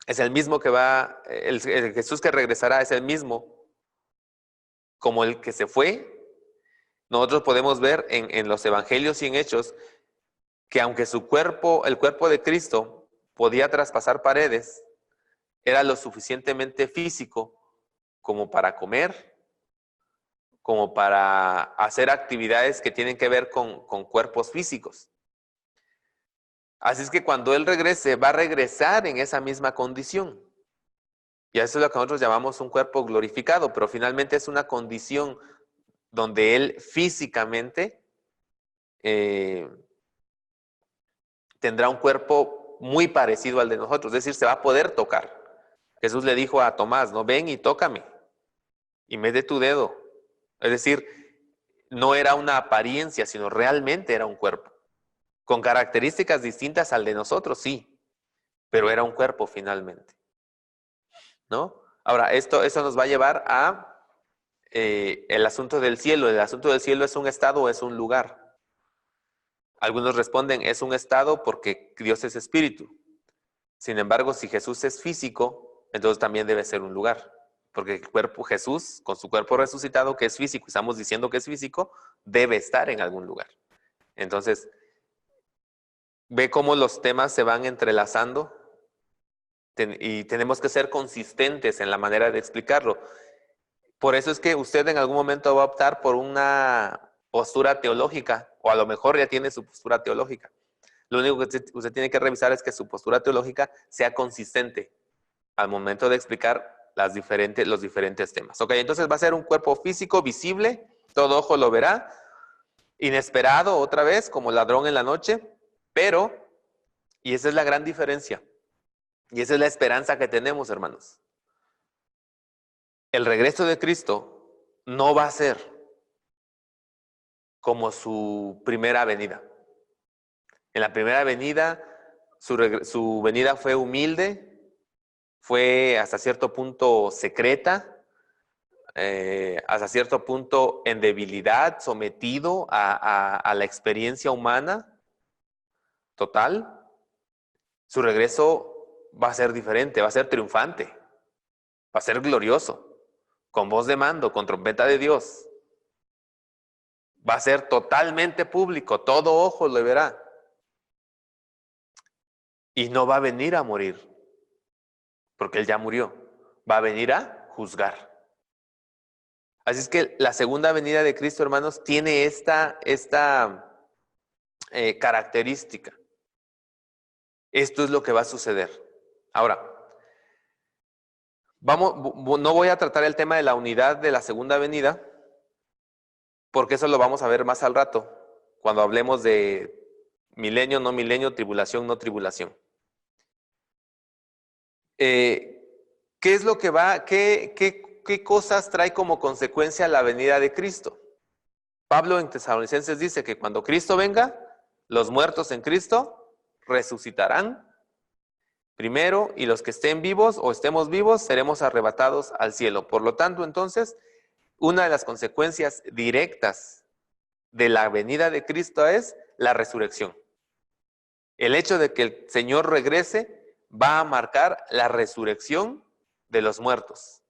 es el mismo que va, el Jesús que regresará es el mismo como el que se fue, nosotros podemos ver en los evangelios y en Hechos que aunque su cuerpo, el cuerpo de Cristo, podía traspasar paredes, era lo suficientemente físico como para comer, como para hacer actividades que tienen que ver con cuerpos físicos. Así es que cuando Él regrese, va a regresar en esa misma condición. Y eso es lo que nosotros llamamos un cuerpo glorificado, pero finalmente es una condición donde Él físicamente tendrá un cuerpo muy parecido al de nosotros, es decir, se va a poder tocar. Jesús le dijo a Tomás, no, ven y tócame, y mete tu dedo. Es decir, no era una apariencia, sino realmente era un cuerpo. Con características distintas al de nosotros, sí, pero era un cuerpo finalmente, ¿no? Ahora, eso nos va a llevar a el asunto del cielo. El asunto del cielo es un estado o es un lugar. Algunos responden, es un estado porque Dios es espíritu. Sin embargo, si Jesús es físico, entonces también debe ser un lugar. Porque el cuerpo Jesús, con su cuerpo resucitado, que es físico, estamos diciendo que es físico, debe estar en algún lugar. Entonces, ve cómo los temas se van entrelazando y tenemos que ser consistentes en la manera de explicarlo. Por eso es que usted en algún momento va a optar por una postura teológica, o a lo mejor ya tiene su postura teológica. Lo único que usted tiene que revisar es que su postura teológica sea consistente al momento de explicar los diferentes temas. Ok, entonces va a ser un cuerpo físico visible, todo ojo lo verá, inesperado otra vez, como ladrón en la noche, pero, y esa es la gran diferencia, y esa es la esperanza que tenemos, hermanos. El regreso de Cristo no va a ser como su primera venida. En la primera venida, su venida fue humilde, fue hasta cierto punto secreta, hasta cierto punto en debilidad, sometido a la experiencia humana total. Su regreso va a ser diferente, va a ser triunfante, va a ser glorioso, con voz de mando, con trompeta de Dios. Va a ser totalmente público, todo ojo lo verá. Y no va a venir a morir, porque Él ya murió. Va a venir a juzgar. Así es que la segunda venida de Cristo, hermanos, tiene esta característica. Esto es lo que va a suceder. Ahora, no voy a tratar el tema de la unidad de la segunda venida, porque eso lo vamos a ver más al rato, cuando hablemos de milenio, no milenio, tribulación, no tribulación. ¿Qué es lo que qué cosas trae como consecuencia la venida de Cristo? Pablo en Tesalonicenses dice que cuando Cristo venga, los muertos en Cristo resucitarán primero, y los que estén vivos o estemos vivos seremos arrebatados al cielo. Por lo tanto, entonces, una de las consecuencias directas de la venida de Cristo es la resurrección. El hecho de que el Señor regrese va a marcar la resurrección de los muertos.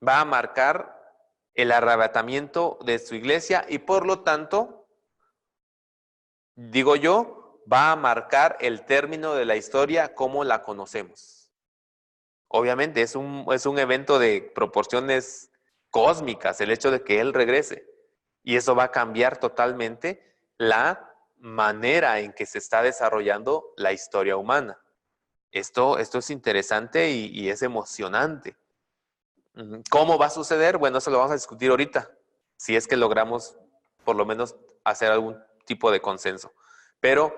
Va a marcar el arrebatamiento de su iglesia y por lo tanto, digo yo, va a marcar el término de la historia como la conocemos. Obviamente es un evento de proporciones cósmicas el hecho de que Él regrese. Y eso va a cambiar totalmente la manera en que se está desarrollando la historia humana. Esto es interesante y es emocionante. ¿Cómo va a suceder? Bueno, eso lo vamos a discutir ahorita, si es que logramos por lo menos hacer algún tipo de consenso. Pero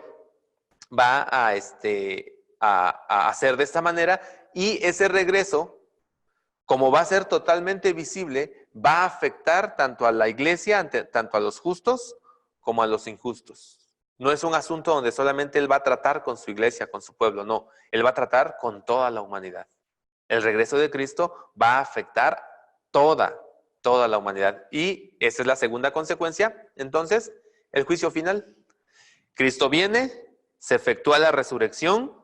va a hacer de esta manera, y ese regreso, como va a ser totalmente visible, va a afectar tanto a la iglesia, tanto a los justos como a los injustos. No es un asunto donde solamente Él va a tratar con su iglesia, con su pueblo, no. Él va a tratar con toda la humanidad. El regreso de Cristo va a afectar toda la humanidad. Y esa es la segunda consecuencia. Entonces, el juicio final. Cristo viene, se efectúa la resurrección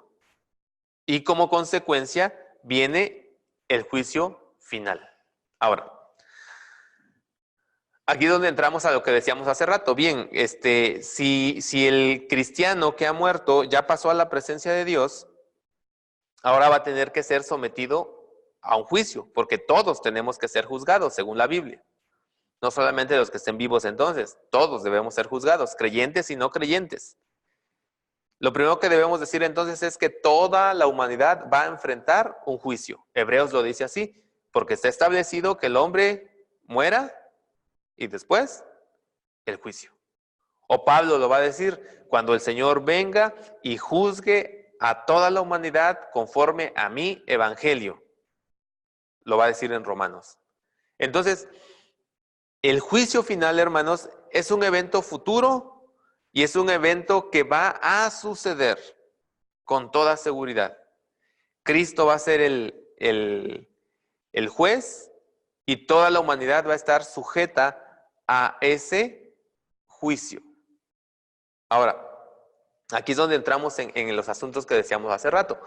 y como consecuencia viene el juicio final. Ahora, aquí es donde entramos a lo que decíamos hace rato. Bien, si el cristiano que ha muerto ya pasó a la presencia de Dios, ahora va a tener que ser sometido a un juicio, porque todos tenemos que ser juzgados según la Biblia. No solamente los que estén vivos entonces, todos debemos ser juzgados, creyentes y no creyentes. Lo primero que debemos decir entonces es que toda la humanidad va a enfrentar un juicio. Hebreos lo dice así, porque está establecido que el hombre muera y después el juicio. O Pablo lo va a decir, cuando el Señor venga y juzgue a toda la humanidad conforme a mi evangelio. Lo va a decir en Romanos. Entonces, el juicio final, hermanos, es un evento futuro y es un evento que va a suceder con toda seguridad. Cristo va a ser el juez y toda la humanidad va a estar sujeta a ese juicio. Ahora, aquí es donde entramos en los asuntos que decíamos hace rato.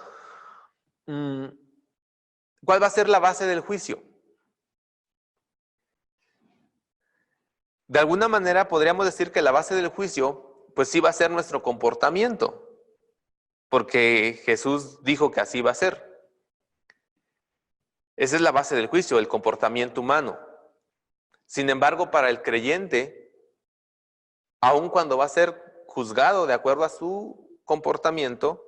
¿Cuál va a ser la base del juicio? De alguna manera podríamos decir que la base del juicio, pues sí va a ser nuestro comportamiento, porque Jesús dijo que así va a ser. Esa es la base del juicio, el comportamiento humano. Sin embargo, para el creyente, aun cuando va a ser juzgado de acuerdo a su comportamiento,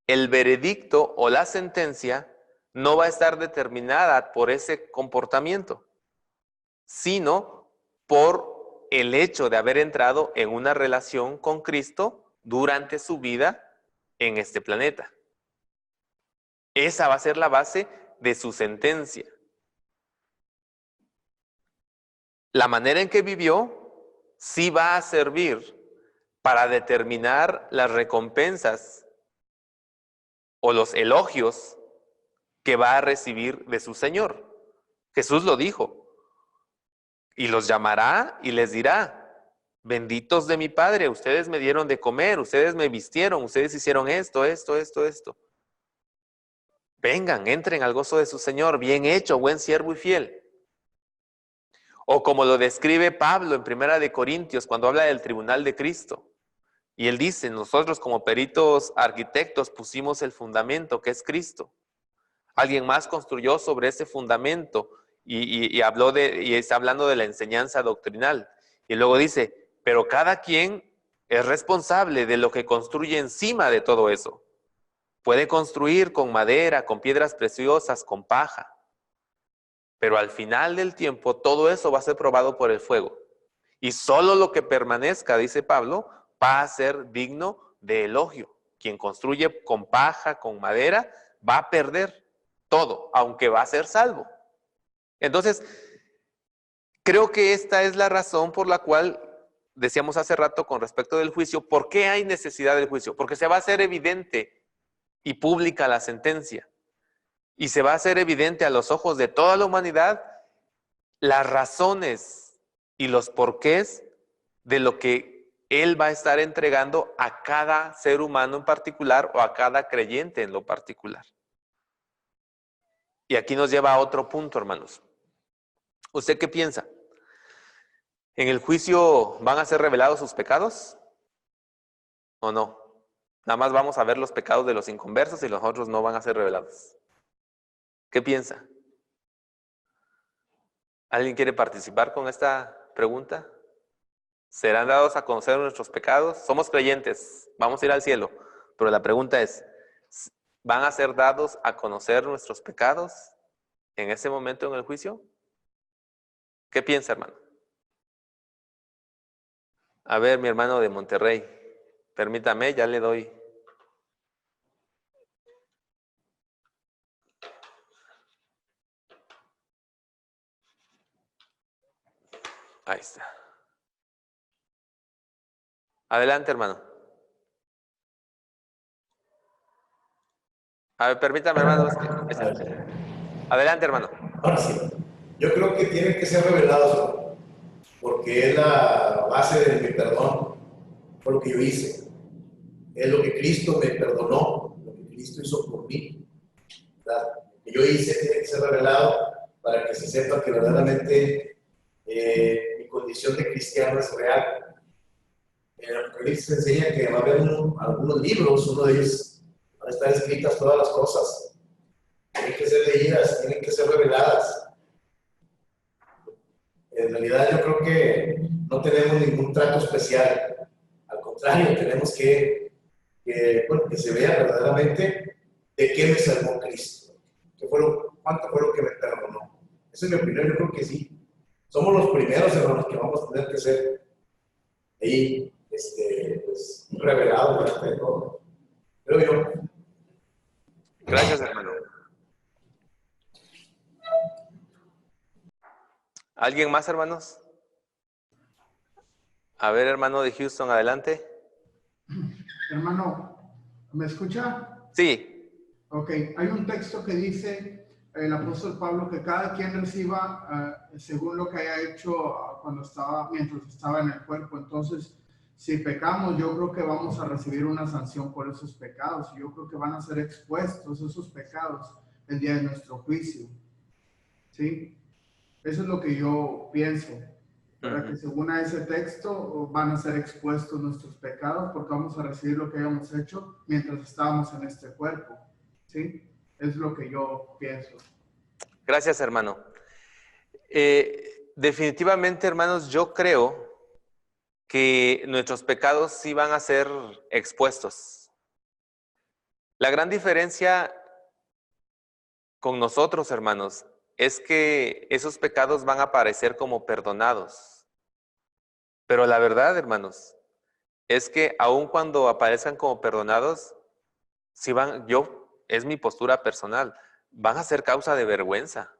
el veredicto o la sentencia no va a estar determinada por ese comportamiento, sino por el hecho de haber entrado en una relación con Cristo durante su vida en este planeta. Esa va a ser la base de su sentencia. La manera en que vivió sí va a servir para determinar las recompensas o los elogios que va a recibir de su Señor. Jesús lo dijo. Y los llamará y les dirá, benditos de mi Padre, ustedes me dieron de comer, ustedes me vistieron, ustedes hicieron esto. Vengan, entren al gozo de su Señor, bien hecho, buen siervo y fiel. O como lo describe Pablo en 1 Corintios, cuando habla del tribunal de Cristo. Y él dice, nosotros como peritos arquitectos pusimos el fundamento, que es Cristo. Alguien más construyó sobre ese fundamento y está hablando de la enseñanza doctrinal. Y luego dice, pero cada quien es responsable de lo que construye encima de todo eso. Puede construir con madera, con piedras preciosas, con paja. Pero al final del tiempo, todo eso va a ser probado por el fuego. Y solo lo que permanezca, dice Pablo, va a ser digno de elogio. Quien construye con paja, con madera, va a perder todo, aunque va a ser salvo. Entonces, creo que esta es la razón por la cual decíamos hace rato con respecto del juicio. ¿Por qué hay necesidad del juicio? Porque se va a hacer evidente y pública la sentencia. Y se va a hacer evidente a los ojos de toda la humanidad las razones y los porqués de lo que Él va a estar entregando a cada ser humano en particular o a cada creyente en lo particular. Y aquí nos lleva a otro punto, hermanos. ¿Usted qué piensa? ¿En el juicio van a ser revelados sus pecados? ¿O no? Nada más vamos a ver los pecados de los inconversos y los otros no van a ser revelados. ¿Qué piensa? ¿Alguien quiere participar con esta pregunta? ¿Serán dados a conocer nuestros pecados? Somos creyentes, vamos a ir al cielo. Pero la pregunta es, ¿van a ser dados a conocer nuestros pecados en ese momento en el juicio? ¿Qué piensa, hermano? A ver, mi hermano de Monterrey, permítame, ya le doy. Ahí está. Adelante, hermano. A ver, permítame, hermano. Adelante, hermano. Ahora sí, yo creo que tienen que ser revelados, porque es la base de mi perdón, fue lo que yo hice. Es lo que Cristo me perdonó, lo que Cristo hizo por mí. ¿Verdad? Lo que yo hice tiene que ser revelado para que se sepa que verdaderamente mi condición de cristiano es real. En el Apocalipsis enseña que va a haber algunos libros, uno de ellos van a estar escritas todas las cosas. Tienen que ser leídas, tienen que ser reveladas. En realidad yo creo que no tenemos ningún trato especial. Al contrario, tenemos que se vea verdaderamente de qué me salvó Cristo. ¿Cuánto fue lo que me perdonó? Esa es mi opinión, yo creo que sí. Somos los primeros, hermanos, que vamos a tener que ser ahí, pues, revelados delante de todo. Creo yo. Gracias, hermano. ¿Alguien más, hermanos? A ver, hermano de Houston, adelante. Hermano, ¿me escucha? Sí. Ok, hay un texto que dice el apóstol Pablo que cada quien reciba según lo que haya hecho mientras estaba en el cuerpo. Entonces, si pecamos, yo creo que vamos a recibir una sanción por esos pecados. Yo creo que van a ser expuestos esos pecados el día de nuestro juicio. ¿Sí? Eso es lo que yo pienso. Para que según a ese texto van a ser expuestos nuestros pecados porque vamos a recibir lo que hayamos hecho mientras estábamos en este cuerpo. ¿Sí? Es lo que yo pienso. Gracias, hermano. Definitivamente, hermanos, yo creo que nuestros pecados sí van a ser expuestos. La gran diferencia con nosotros, hermanos, es que esos pecados van a aparecer como perdonados. Pero la verdad, hermanos, es que aun cuando aparezcan como perdonados, es mi postura personal, van a ser causa de vergüenza.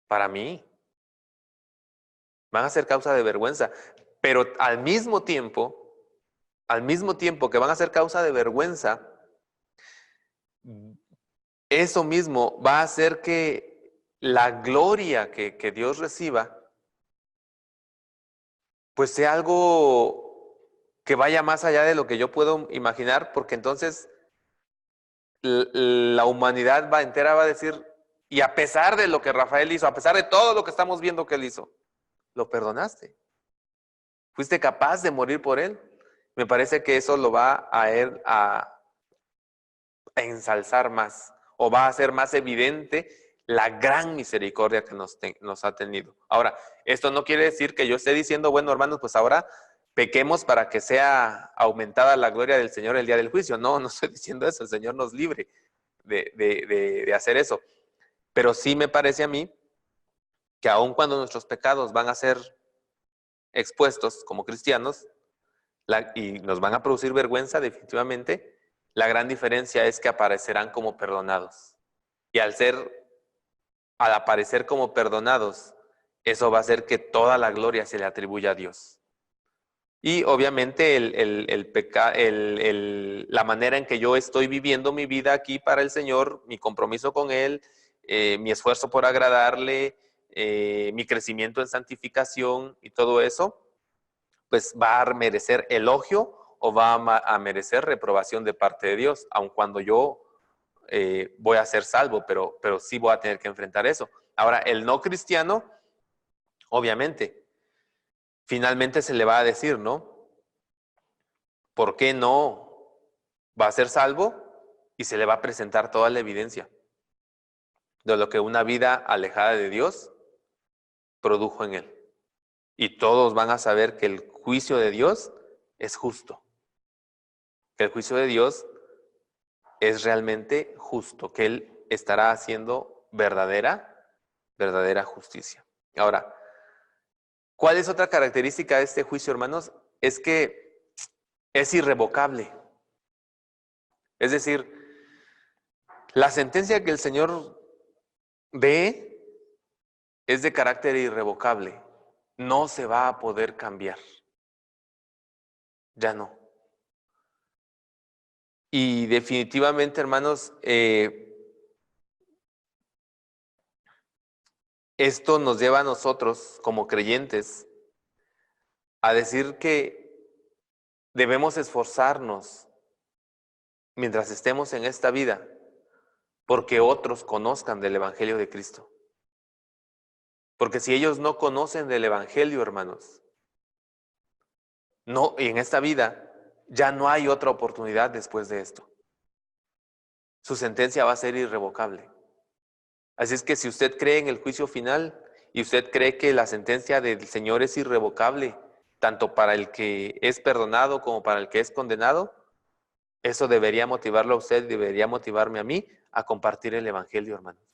Para mí. Van a ser causa de vergüenza. Pero al mismo tiempo que van a ser causa de vergüenza, eso mismo va a hacer que la gloria que Dios reciba, pues sea algo que vaya más allá de lo que yo puedo imaginar, porque entonces la humanidad entera va a decir, y a pesar de lo que Rafael hizo, a pesar de todo lo que estamos viendo que él hizo, lo perdonaste. ¿Fuiste capaz de morir por él? Me parece que eso lo va a él a ensalzar más, o va a hacer más evidente la gran misericordia que nos ha tenido. Ahora, esto no quiere decir que yo esté diciendo, bueno, hermanos, pues ahora pequemos para que sea aumentada la gloria del Señor el día del juicio. No, no estoy diciendo eso, el Señor nos libre de hacer eso. Pero sí me parece a mí que aun cuando nuestros pecados van a ser expuestos como cristianos y nos van a producir vergüenza definitivamente, la gran diferencia es que aparecerán como perdonados. Y al aparecer como perdonados, eso va a hacer que toda la gloria se le atribuya a Dios. Y obviamente la manera en que yo estoy viviendo mi vida aquí para el Señor, mi compromiso con Él, mi esfuerzo por agradarle, mi crecimiento en santificación y todo eso, pues va a merecer elogio o va a merecer reprobación de parte de Dios, aun cuando yo voy a ser salvo, pero sí voy a tener que enfrentar eso. Ahora, el no cristiano, obviamente, finalmente se le va a decir, ¿no? ¿Por qué no va a ser salvo? Y se le va a presentar toda la evidencia de lo que una vida alejada de Dios produjo en él. Y todos van a saber que el juicio de Dios es justo. Que el juicio de Dios es realmente justo, que Él estará haciendo verdadera justicia. Ahora, ¿cuál es otra característica de este juicio, hermanos? Es que es irrevocable. Es decir, la sentencia que el Señor dé es de carácter irrevocable. No se va a poder cambiar. Ya no. Y definitivamente, hermanos, esto nos lleva a nosotros, como creyentes, a decir que debemos esforzarnos mientras estemos en esta vida porque otros conozcan del Evangelio de Cristo. Porque si ellos no conocen del Evangelio, hermanos, no, y en esta vida ya no hay otra oportunidad después de esto. Su sentencia va a ser irrevocable. Así es que si usted cree en el juicio final y usted cree que la sentencia del Señor es irrevocable, tanto para el que es perdonado como para el que es condenado, eso debería motivarlo a usted, debería motivarme a mí a compartir el Evangelio, hermanos.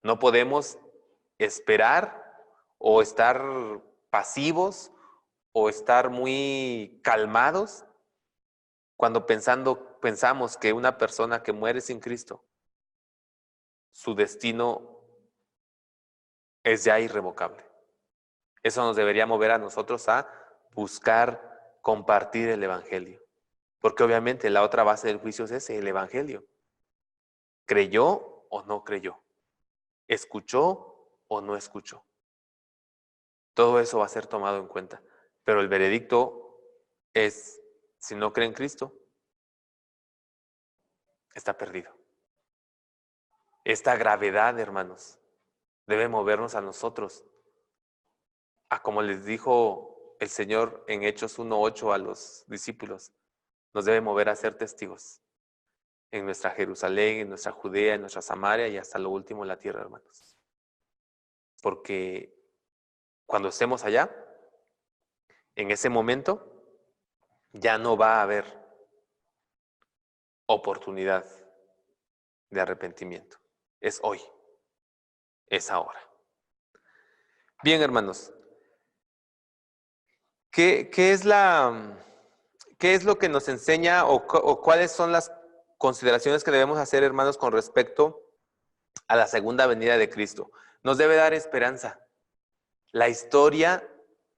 No podemos esperar o estar pasivos o estar muy calmados cuando pensamos que una persona que muere sin Cristo, su destino es ya irrevocable. Eso nos debería mover a nosotros a buscar compartir el Evangelio. Porque obviamente la otra base del juicio es ese, el Evangelio. ¿Creyó o no creyó? ¿Escuchó o no escuchó? Todo eso va a ser tomado en cuenta. Pero el veredicto es, si no cree en Cristo, está perdido. Esta gravedad, hermanos, debe movernos a nosotros. A como les dijo el Señor en Hechos 1:8 a los discípulos, nos debe mover a ser testigos en nuestra Jerusalén, en nuestra Judea, en nuestra Samaria y hasta lo último en la tierra, hermanos. Porque cuando estemos allá, en ese momento, ya no va a haber oportunidad de arrepentimiento. Es hoy, es ahora. Bien, hermanos, ¿qué es lo que nos enseña o cuáles son las consideraciones que debemos hacer, hermanos, con respecto a la segunda venida de Cristo? Nos debe dar esperanza. La historia,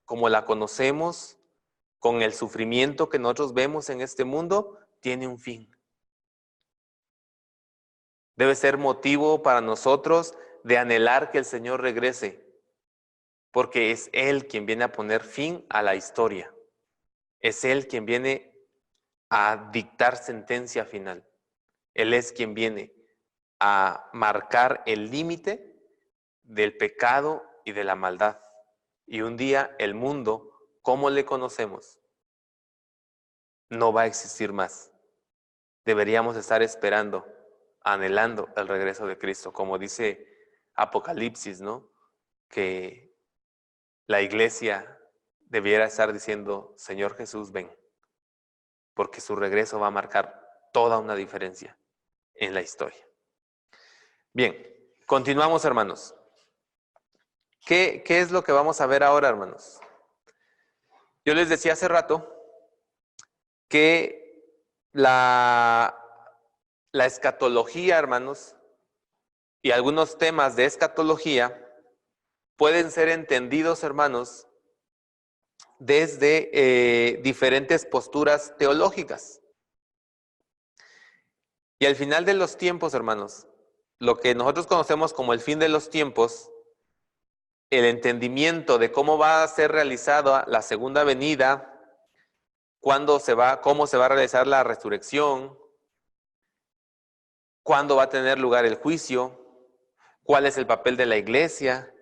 como la conocemos, con el sufrimiento que nosotros vemos en este mundo, tiene un fin. Debe ser motivo para nosotros de anhelar que el Señor regrese, porque es Él quien viene a poner fin a la historia. Es Él quien viene a dictar sentencia final. Él es quien viene a marcar el límite del pecado y de la maldad. Y un día el mundo, como le conocemos, no va a existir más. Deberíamos estar esperando anhelando el regreso de Cristo, como dice Apocalipsis, ¿no? Que la iglesia debiera estar diciendo, Señor Jesús, ven, porque su regreso va a marcar toda una diferencia en la historia. Bien, continuamos, hermanos. ¿Qué es lo que vamos a ver ahora, hermanos? Yo les decía hace rato que la escatología, hermanos, y algunos temas de escatología pueden ser entendidos, hermanos, desde diferentes posturas teológicas. Y al final de los tiempos, hermanos, lo que nosotros conocemos como el fin de los tiempos, el entendimiento de cómo va a ser realizada la segunda venida, cómo se va a realizar la resurrección, cuándo va a tener lugar el juicio, cuál es el papel de la iglesia,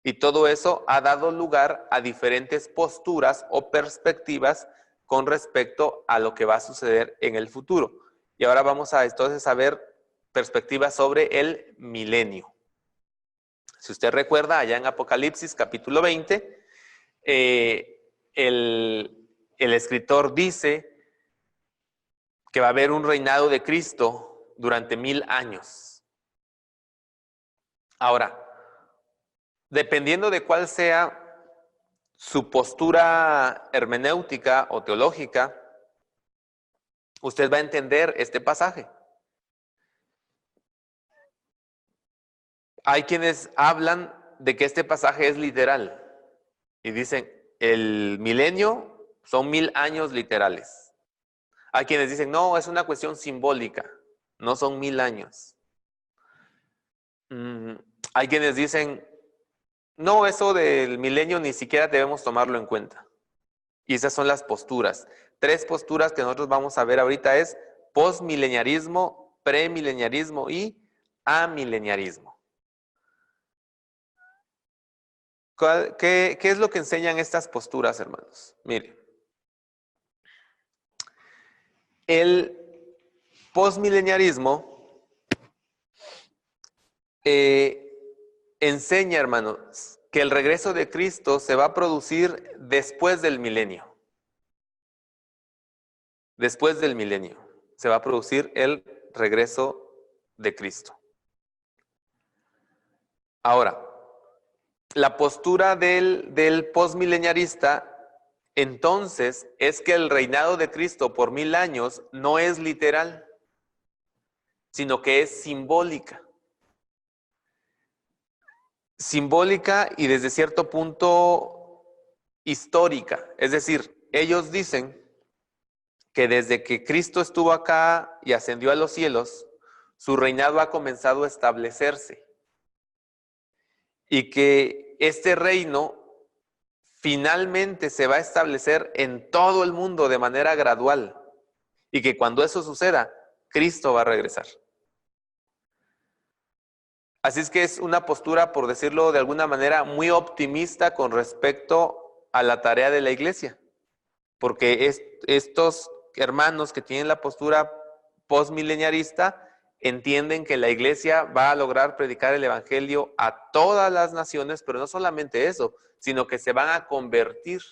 y todo eso ha dado lugar a diferentes posturas o perspectivas con respecto a lo que va a suceder en el futuro. Y ahora vamos a entonces a ver perspectivas sobre el milenio. Si usted recuerda, allá en Apocalipsis capítulo 20, el escritor dice que va a haber un reinado de Cristo durante 1000 años. Ahora, dependiendo de cuál sea su postura hermenéutica o teológica, usted va a entender este pasaje. Hay quienes hablan de que este pasaje es literal y dicen, el milenio son 1000 años literales. Hay quienes dicen, no, es una cuestión simbólica, no son 1000 años. Hay quienes dicen, no, eso del milenio ni siquiera debemos tomarlo en cuenta. Y esas son las posturas. 3 posturas que nosotros vamos a ver ahorita es postmileniarismo, premileniarismo y amileniarismo. ¿Qué es lo que enseñan estas posturas, hermanos? Mire, el postmileniarismo enseña, hermanos, que el regreso de Cristo se va a producir después del milenio. Después del milenio se va a producir el regreso de Cristo. Ahora, la postura del postmileniarista entonces es que el reinado de Cristo por 1000 años no es literal, sino que es simbólica. Simbólica y desde cierto punto histórica. Es decir, ellos dicen que desde que Cristo estuvo acá y ascendió a los cielos, su reinado ha comenzado a establecerse. Y que este reino finalmente se va a establecer en todo el mundo de manera gradual. Y que cuando eso suceda, Cristo va a regresar. Así es que es una postura, por decirlo de alguna manera, muy optimista con respecto a la tarea de la iglesia. Porque estos hermanos que tienen la postura postmileniarista entienden que la iglesia va a lograr predicar el evangelio a todas las naciones, pero no solamente eso, sino que se van a convertir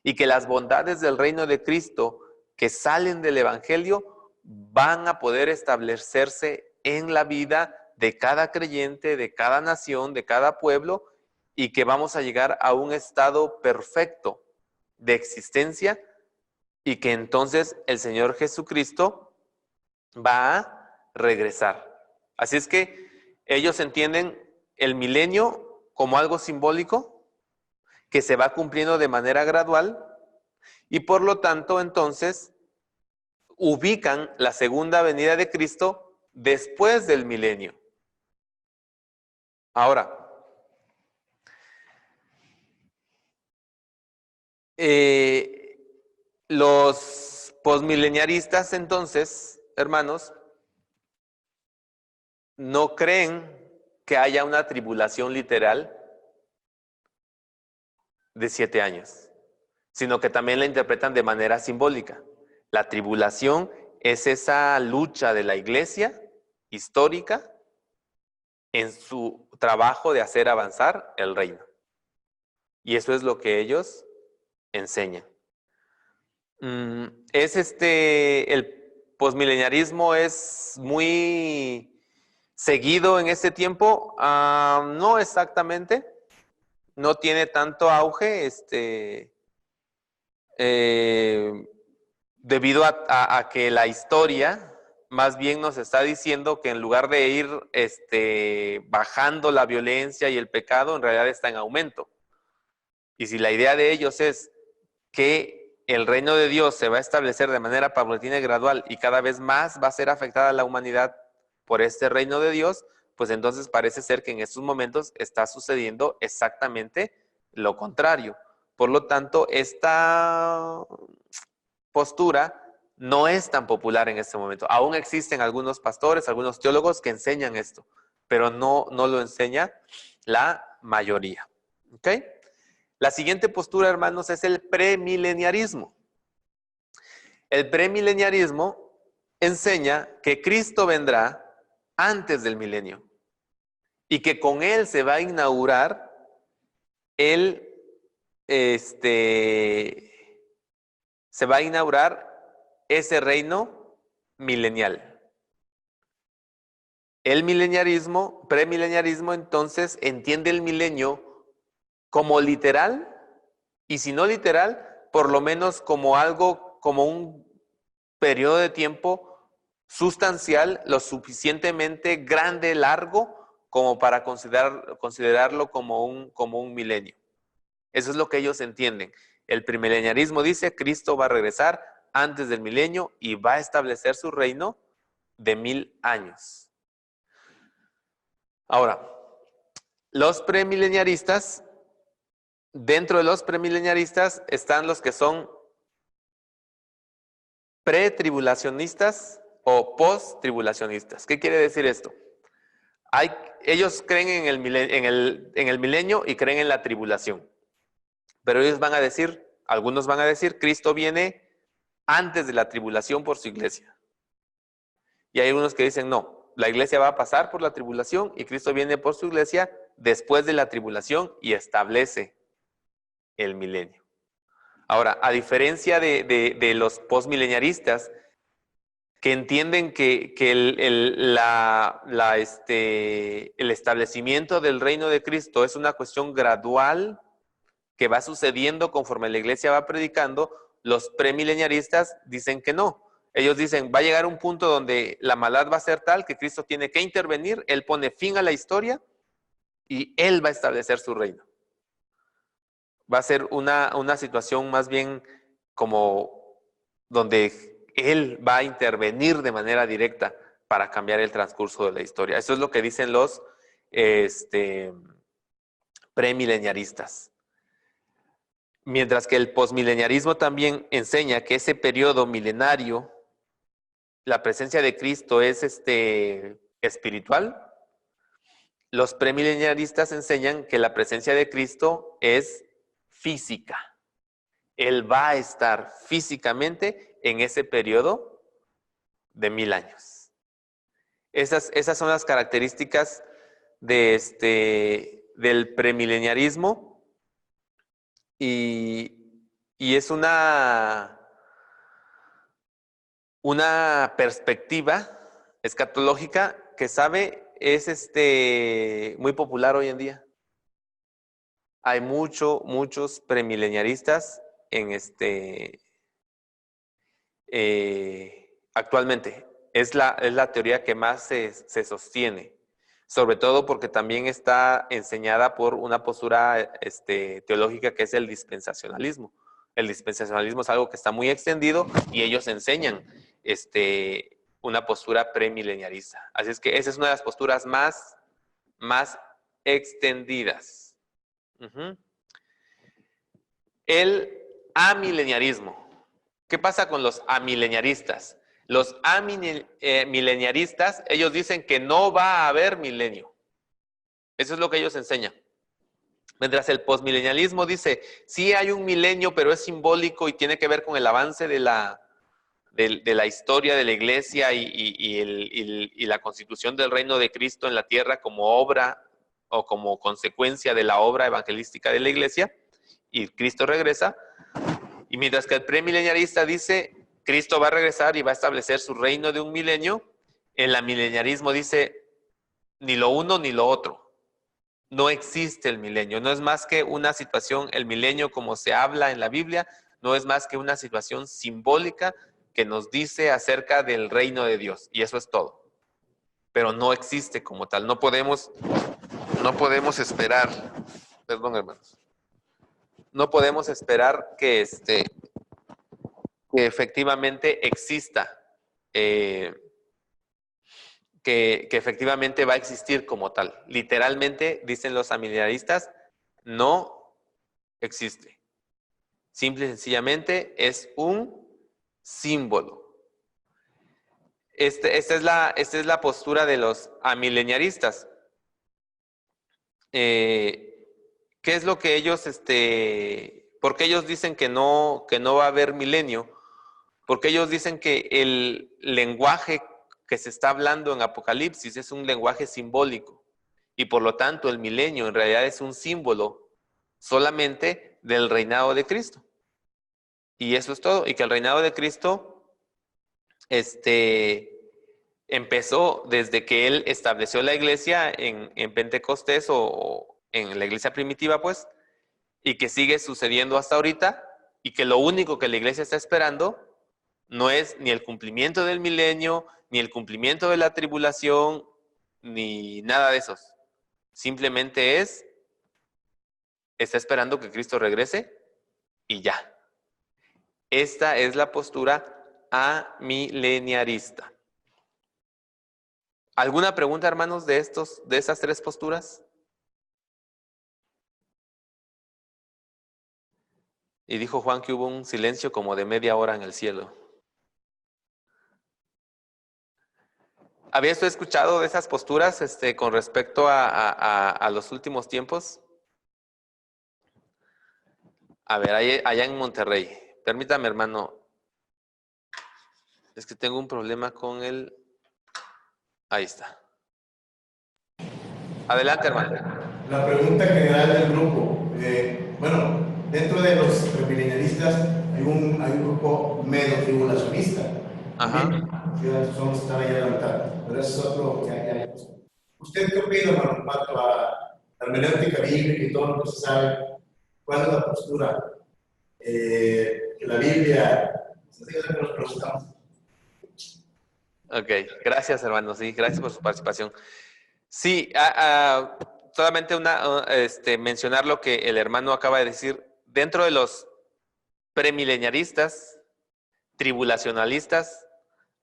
y que las bondades del reino de Cristo que salen del evangelio van a poder establecerse en la vida de cada creyente, de cada nación, de cada pueblo, y que vamos a llegar a un estado perfecto de existencia y que entonces el Señor Jesucristo va a regresar. Así es que ellos entienden el milenio como algo simbólico que se va cumpliendo de manera gradual y por lo tanto entonces ubican la segunda venida de Cristo después del milenio. Ahora, los posmileniaristas entonces, hermanos, no creen que haya una tribulación literal de 7 años, sino que también la interpretan de manera simbólica. La tribulación es esa lucha de la iglesia histórica en su trabajo de hacer avanzar el reino. Y eso es lo que ellos enseñan. El posmileniarismo es muy seguido en este tiempo. No exactamente. No tiene tanto auge, debido a que la historia más bien nos está diciendo que en lugar de ir bajando la violencia y el pecado, en realidad está en aumento. Y si la idea de ellos es que el reino de Dios se va a establecer de manera paulatina y gradual y cada vez más va a ser afectada la humanidad por este reino de Dios, pues entonces parece ser que en estos momentos está sucediendo exactamente lo contrario. Por lo tanto, esta postura no es tan popular en este momento. Aún existen algunos pastores, algunos teólogos que enseñan esto, pero no lo enseña la mayoría. ¿Ok? La siguiente postura, hermanos, es el premileniarismo. El premileniarismo enseña que Cristo vendrá antes del milenio y que con él se va a inaugurar ese reino milenial. El premileniarismo, entonces, entiende el milenio como literal, y si no literal, por lo menos como algo, como un periodo de tiempo sustancial, lo suficientemente grande, largo, como para considerarlo como un milenio. Eso es lo que ellos entienden. El premileniarismo dice, Cristo va a regresar antes del milenio y va a establecer su reino de 1000 años. Ahora, los premileniaristas, dentro de los premileniaristas están los que son pretribulacionistas o posttribulacionistas. ¿Qué quiere decir esto? Ellos creen en el milenio y creen en la tribulación. Pero ellos van a decir, algunos van a decir, Cristo viene antes de la tribulación por su iglesia. Y hay unos que dicen, no, la iglesia va a pasar por la tribulación y Cristo viene por su iglesia después de la tribulación y establece el milenio. Ahora, a diferencia de los postmileniaristas, que entienden que el establecimiento del reino de Cristo es una cuestión gradual que va sucediendo conforme la iglesia va predicando, los premileniaristas dicen que no. Ellos dicen, va a llegar un punto donde la maldad va a ser tal que Cristo tiene que intervenir, Él pone fin a la historia y Él va a establecer su reino. Va a ser una situación más bien como donde Él va a intervenir de manera directa para cambiar el transcurso de la historia. Eso es lo que dicen los premileniaristas. Mientras que el posmileniarismo también enseña que ese periodo milenario, la presencia de Cristo es espiritual, los premileniaristas enseñan que la presencia de Cristo es física. Él va a estar físicamente en ese periodo de 1000 años. Esas son las características del premileniarismo. Y es una perspectiva escatológica que es muy popular hoy en día. Hay muchos premileniaristas actualmente. Es la teoría que más se sostiene. Sobre todo porque también está enseñada por una postura teológica que es el dispensacionalismo. El dispensacionalismo es algo que está muy extendido y ellos enseñan una postura premileniarista. Así es que esa es una de las posturas más extendidas. El amileniarismo. ¿Qué pasa con los amileniaristas? Los amileniaristas, ellos dicen que no va a haber milenio. Eso es lo que ellos enseñan. Mientras el posmilenialismo dice, sí hay un milenio, pero es simbólico y tiene que ver con el avance de la de la historia de la iglesia y la constitución del reino de Cristo en la tierra como obra o como consecuencia de la obra evangelística de la iglesia, y Cristo regresa. Y mientras que el premileniarista dice, Cristo va a regresar y va a establecer su reino de un milenio, el amileniarismo dice, ni lo uno ni lo otro. No existe el milenio, no es más que una situación, el milenio como se habla en la Biblia, no es más que una situación simbólica que nos dice acerca del reino de Dios, y eso es todo. Pero no existe como tal, no podemos esperar, perdón hermanos, no podemos esperar que efectivamente exista, que efectivamente va a existir como tal. Literalmente, dicen los amileniaristas, no existe. Simple y sencillamente es un símbolo. Esta es la postura de los amileniaristas. ¿Qué es lo que ellos, porque ellos dicen que no va a haber milenio? Porque ellos dicen que el lenguaje que se está hablando en Apocalipsis es un lenguaje simbólico, y por lo tanto el milenio en realidad es un símbolo solamente del reinado de Cristo. Y eso es todo, y que el reinado de Cristo empezó desde que Él estableció la iglesia en Pentecostés o en la iglesia primitiva, pues, y que sigue sucediendo hasta ahorita, y que lo único que la iglesia está esperando no es ni el cumplimiento del milenio, ni el cumplimiento de la tribulación, ni nada de esos. Simplemente está esperando que Cristo regrese y ya. Esta es la postura amileniarista. ¿Alguna pregunta, hermanos, de esas tres posturas? Y dijo Juan que hubo un silencio como de media hora en el cielo. ¿Había usted escuchado de esas posturas con respecto a los últimos tiempos? A ver, allá en Monterrey. Permítame, hermano. Es que tengo un problema con el... Ahí está. Adelante, hermano. La pregunta general del grupo. Bueno, dentro de los premileniaristas hay un grupo medio tribulacionista. Ajá. Que son los que están ahí adelantados. Pero ese es otro. ¿Usted qué opina, hermano, en cuanto a la hermenéutica bíblica y todo lo que se sabe? ¿Cuál es la postura? Que la Biblia. Ok, gracias, hermano. Sí, gracias por su participación. Sí, solamente mencionar lo que el hermano acaba de decir. Dentro de los premileniaristas, tribulacionalistas,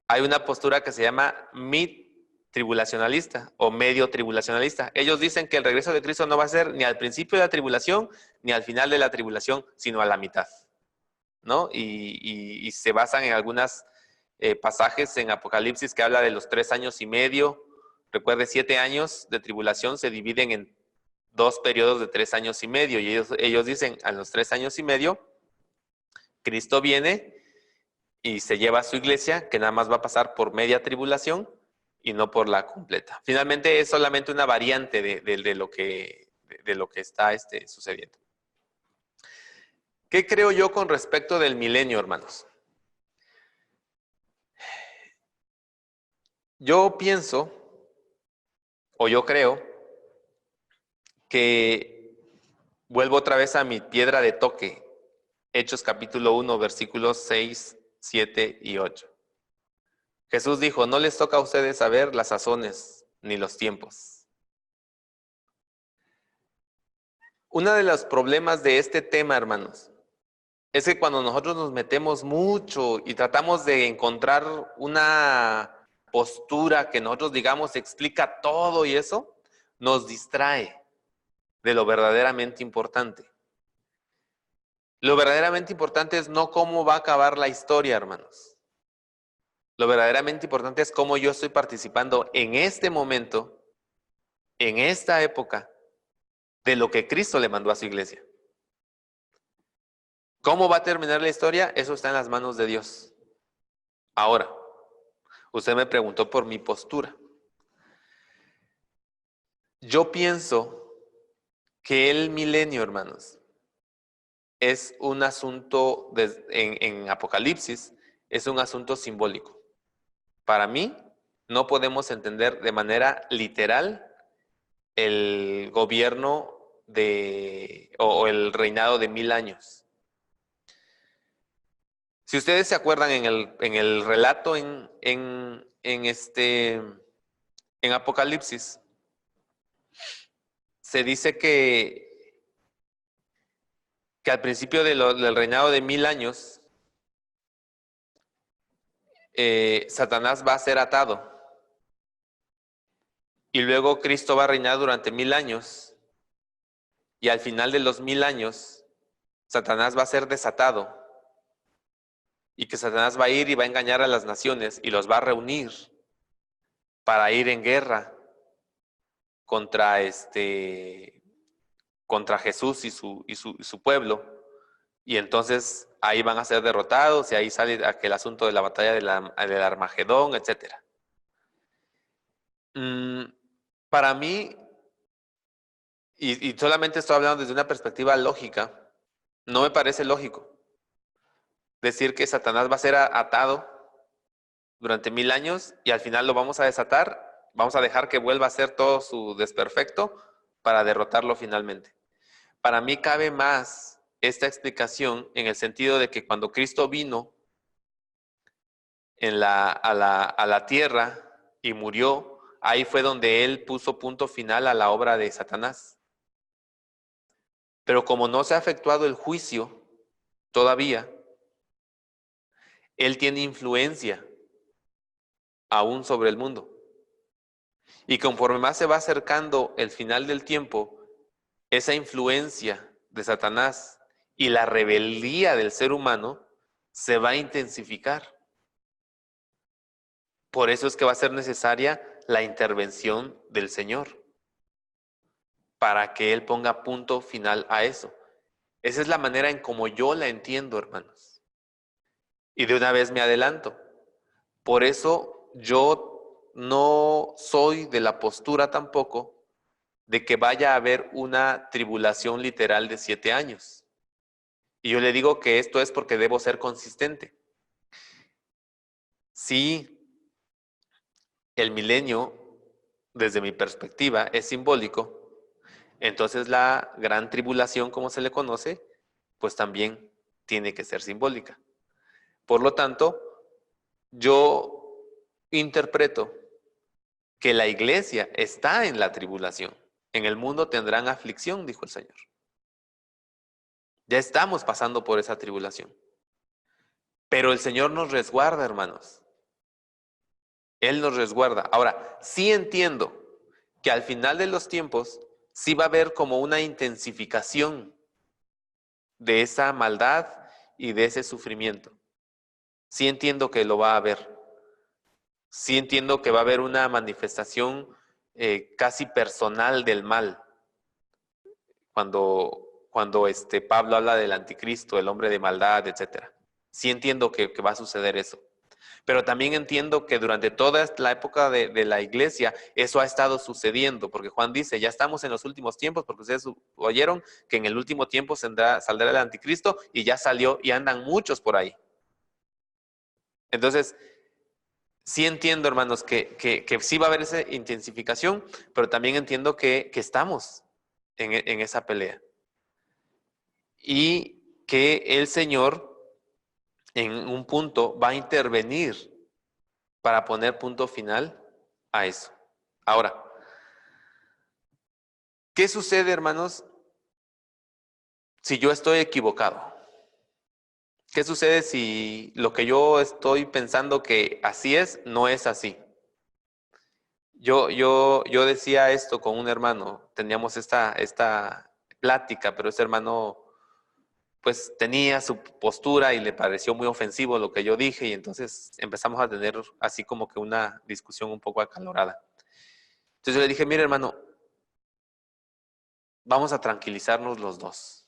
hay una postura que se llama mid-tribulacionalista o medio tribulacionalista. Ellos dicen que el regreso de Cristo no va a ser ni al principio de la tribulación ni al final de la tribulación, sino a la mitad, ¿no? Y se basan en algunas pasajes en Apocalipsis que habla de los 3 años y medio. Recuerde, 7 años de tribulación se dividen en 2 periodos de 3 años y medio. Y ellos dicen, a los 3 años y medio, Cristo viene y se lleva a su iglesia, que nada más va a pasar por media tribulación y no por la completa. Finalmente es solamente una variante de lo que está sucediendo. ¿Qué creo yo con respecto del milenio, hermanos? Yo pienso, o yo creo, que vuelvo otra vez a mi piedra de toque, Hechos capítulo 1, versículos 6, 7 y 8. Jesús dijo, no les toca a ustedes saber las sazones ni los tiempos. Uno de los problemas de este tema, hermanos, es que cuando nosotros nos metemos mucho y tratamos de encontrar una postura que nosotros digamos explica todo y eso, nos distrae de lo verdaderamente importante. Lo verdaderamente importante es no cómo va a acabar la historia, hermanos. Lo verdaderamente importante es cómo yo estoy participando en este momento, en esta época, de lo que Cristo le mandó a su iglesia. ¿Cómo va a terminar la historia? Eso está en las manos de Dios. Ahora, usted me preguntó por mi postura. Yo pienso que el milenio, hermanos, es un asunto en Apocalipsis, es un asunto simbólico. Para mí, no podemos entender de manera literal el gobierno o el reinado de 1000 años. Si ustedes se acuerdan en el relato en Apocalipsis, se dice que al principio del reinado de 1000 años, Satanás va a ser atado. Y luego Cristo va a reinar durante 1000 años. Y al final de los 1000 años, Satanás va a ser desatado. Y que Satanás va a ir y va a engañar a las naciones y los va a reunir para ir en guerra contra contra Jesús y su pueblo. Y entonces ahí van a ser derrotados y ahí sale aquel asunto de la batalla del Armagedón, etc. Para mí, y solamente estoy hablando desde una perspectiva lógica, no me parece lógico decir que Satanás va a ser atado durante 1000 años y al final lo vamos a desatar, vamos a dejar que vuelva a hacer todo su desperfecto para derrotarlo finalmente. Para mí cabe más esta explicación en el sentido de que cuando Cristo vino a la tierra y murió, ahí fue donde Él puso punto final a la obra de Satanás. Pero como no se ha efectuado el juicio todavía, Él tiene influencia aún sobre el mundo. Y conforme más se va acercando el final del tiempo, esa influencia de Satanás y la rebeldía del ser humano se va a intensificar. Por eso es que va a ser necesaria la intervención del Señor, para que Él ponga punto final a eso. Esa es la manera en como yo la entiendo, hermanos. Y de una vez me adelanto. Por eso yo no soy de la postura tampoco de que vaya a haber una tribulación literal de 7 años. Y yo le digo que esto es porque debo ser consistente. Si el milenio, desde mi perspectiva, es simbólico, entonces la gran tribulación, como se le conoce, pues también tiene que ser simbólica. Por lo tanto, yo interpreto que la iglesia está en la tribulación. En el mundo tendrán aflicción, dijo el Señor. Ya estamos pasando por esa tribulación. Pero el Señor nos resguarda, hermanos. Él nos resguarda. Ahora, sí entiendo que al final de los tiempos sí va a haber como una intensificación de esa maldad y de ese sufrimiento. Sí entiendo que lo va a haber. Sí entiendo que va a haber una manifestación casi personal del mal. Cuando Pablo habla del anticristo, el hombre de maldad, etc. Sí entiendo que va a suceder eso. Pero también entiendo que durante toda la época de la iglesia eso ha estado sucediendo, porque Juan dice, ya estamos en los últimos tiempos, porque ustedes oyeron que en el último tiempo saldrá el anticristo y ya salió y andan muchos por ahí. Entonces, sí entiendo, hermanos, que sí va a haber esa intensificación, pero también entiendo que estamos en esa pelea. Y que el Señor en un punto va a intervenir para poner punto final a eso. Ahora, ¿qué sucede, hermanos, si yo estoy equivocado? ¿Qué sucede si lo que yo estoy pensando que así es, no es así? Yo decía esto con un hermano, teníamos esta plática, pero ese hermano pues tenía su postura y le pareció muy ofensivo lo que yo dije y entonces empezamos a tener así como que una discusión un poco acalorada. Entonces yo le dije, mire hermano, vamos a tranquilizarnos los dos.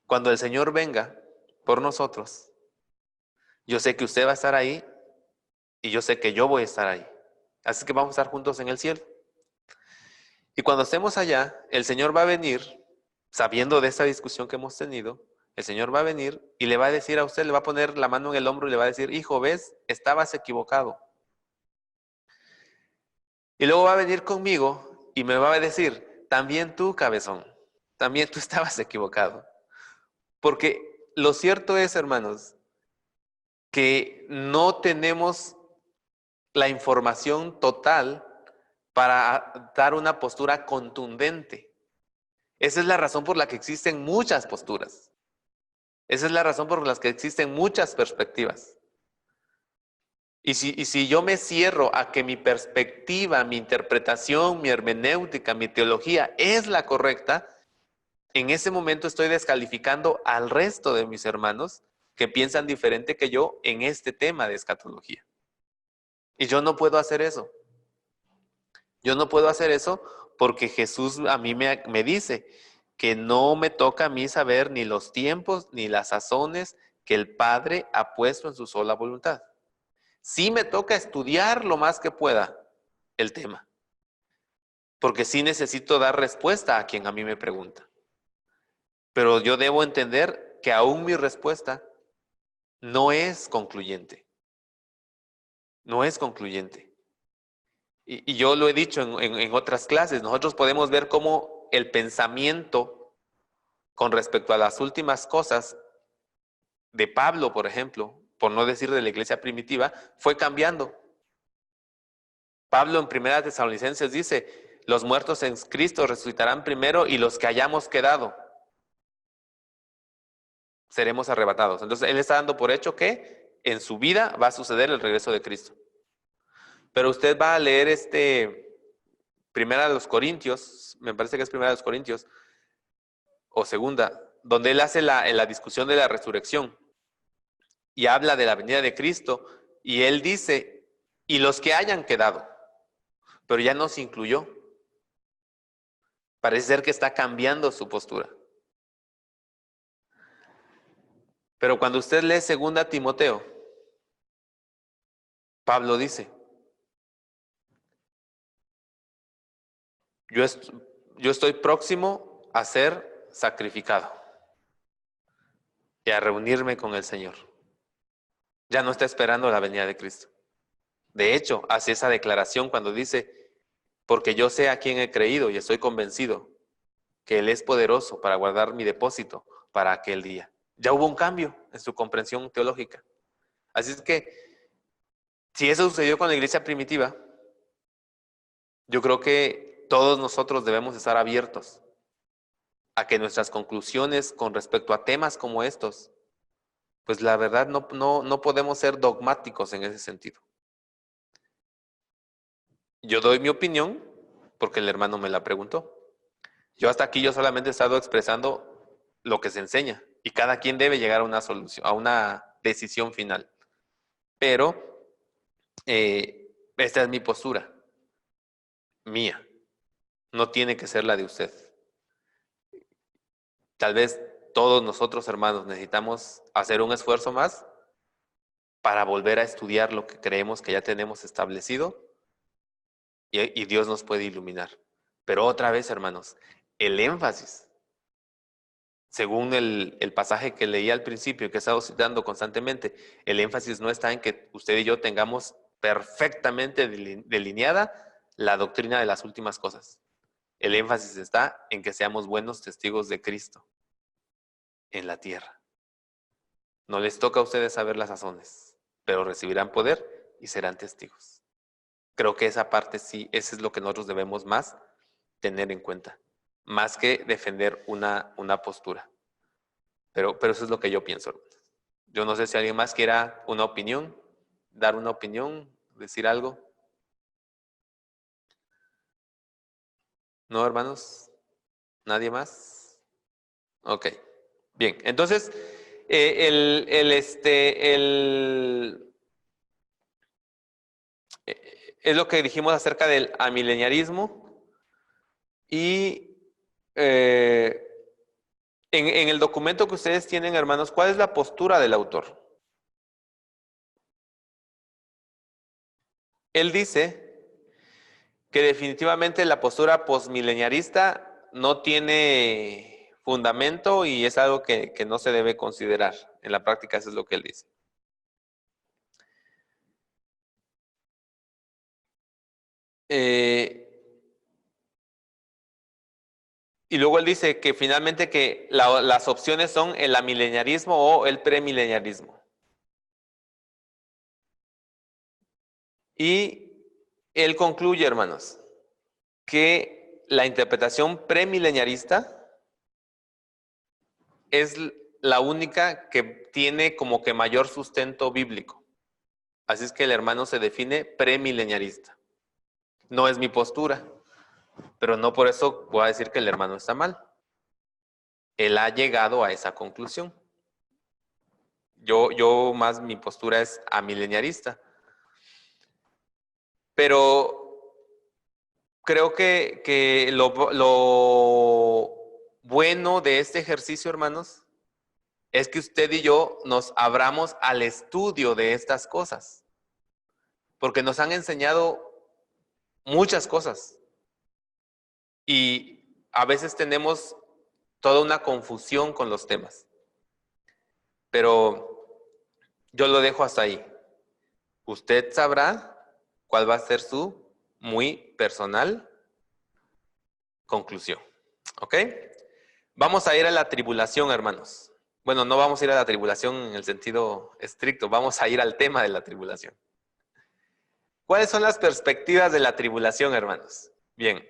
Cuando el Señor venga por nosotros, Yo sé que usted va a estar ahí y yo sé que yo voy a estar ahí. Así que vamos a estar juntos en el cielo. Y cuando estemos allá, el Señor va a venir, sabiendo de esta discusión que hemos tenido, el Señor va a venir y le va a decir a usted, le va a poner la mano en el hombro y le va a decir, hijo, ves, estabas equivocado. Y luego va a venir conmigo y me va a decir, también tú, cabezón, también tú estabas equivocado. Porque lo cierto es, hermanos, que no tenemos la información total para dar una postura contundente. Esa es la razón por la que existen muchas posturas. Esa es la razón por la que existen muchas perspectivas. Y si yo me cierro a que mi perspectiva, mi interpretación, mi hermenéutica, mi teología es la correcta, en ese momento estoy descalificando al resto de mis hermanos que piensan diferente que yo en este tema de escatología. Y yo no puedo hacer eso. Yo no puedo hacer eso porque Jesús a mí me dice que no me toca a mí saber ni los tiempos ni las sazones que el Padre ha puesto en su sola voluntad. Sí me toca estudiar lo más que pueda el tema, porque sí necesito dar respuesta a quien a mí me pregunta. Pero yo debo entender que aún mi respuesta no es concluyente. No es concluyente. Y yo lo he dicho en otras clases, nosotros podemos ver cómo el pensamiento con respecto a las últimas cosas de Pablo, por ejemplo, por no decir de la iglesia primitiva, fue cambiando. Pablo en 1 Tesalonicenses dice, los muertos en Cristo resucitarán primero y los que hayamos quedado seremos arrebatados. Entonces él está dando por hecho que en su vida va a suceder el regreso de Cristo. Pero usted va a leer 1 de los Corintios, me parece que es 1 de los Corintios, o 2, donde él hace la discusión de la resurrección y habla de la venida de Cristo, y él dice, y los que hayan quedado, pero ya no se incluyó. Parece ser que está cambiando su postura. Pero cuando usted lee 2 Timoteo, Pablo dice, yo estoy próximo a ser sacrificado y a reunirme con el Señor. Ya no está esperando la venida de Cristo. De hecho, hace esa declaración cuando dice, porque yo sé a quién he creído y estoy convencido que Él es poderoso para guardar mi depósito para aquel día. Ya hubo un cambio en su comprensión teológica. Así es que, si eso sucedió con la iglesia primitiva, yo creo que todos nosotros debemos estar abiertos a que nuestras conclusiones con respecto a temas como estos, pues la verdad no podemos ser dogmáticos en ese sentido. Yo doy mi opinión porque el hermano me la preguntó. Yo hasta aquí yo solamente he estado expresando lo que se enseña y cada quien debe llegar a una solución, a una decisión final. Pero esta es mi postura, mía. No tiene que ser la de usted. Tal vez todos nosotros, hermanos, necesitamos hacer un esfuerzo más para volver a estudiar lo que creemos que ya tenemos establecido y Dios nos puede iluminar. Pero otra vez, hermanos, el énfasis, según el pasaje que leí al principio, que he estado citando constantemente, el énfasis no está en que usted y yo tengamos perfectamente delineada la doctrina de las últimas cosas. El énfasis está en que seamos buenos testigos de Cristo en la tierra. No les toca a ustedes saber las sazones, pero recibirán poder y serán testigos. Creo que esa parte sí, eso es lo que nosotros debemos más tener en cuenta, más que defender una postura. Pero eso es lo que yo pienso, hermanos. Yo no sé si alguien más quiera una opinión, dar una opinión, decir algo. ¿No, hermanos? ¿Nadie más? Ok. Bien, entonces, es lo que dijimos acerca del amileniarismo y en el documento que ustedes tienen, hermanos, ¿cuál es la postura del autor? él dice que definitivamente la postura posmileniarista no tiene fundamento y es algo que no se debe considerar. En la práctica eso es lo que él dice. Y luego él dice que finalmente que las opciones son el amileniarismo o el premileniarismo. Y él concluye, hermanos, que la interpretación premileniarista es la única que tiene como que mayor sustento bíblico. Así es que el hermano se define premileniarista. No es mi postura, pero no por eso voy a decir que el hermano está mal. Él ha llegado a esa conclusión. Yo más mi postura es amileniarista. Pero creo que lo bueno de este ejercicio, hermanos, es que usted y yo nos abramos al estudio de estas cosas. Porque nos han enseñado muchas cosas. Y a veces tenemos toda una confusión con los temas. Pero yo lo dejo hasta ahí. Usted sabrá cuál va a ser su muy personal conclusión. ¿Ok? Vamos a ir a la tribulación, hermanos. Bueno, no vamos a ir a la tribulación en el sentido estricto, vamos a ir al tema de la tribulación. ¿Cuáles son las perspectivas de la tribulación, hermanos? Bien.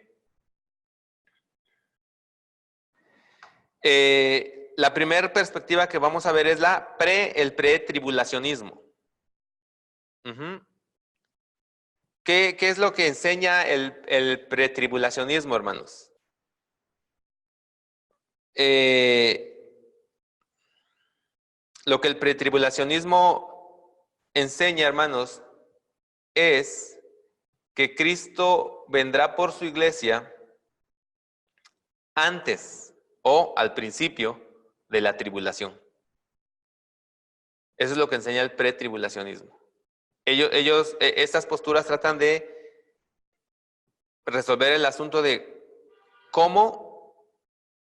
La primera perspectiva que vamos a ver es el pretribulacionismo. ¿Qué es lo que enseña el pretribulacionismo, hermanos? Lo que el pretribulacionismo enseña, hermanos, es que Cristo vendrá por su iglesia antes o al principio de la tribulación. Eso es lo que enseña el pretribulacionismo. Estas posturas tratan de resolver el asunto de cómo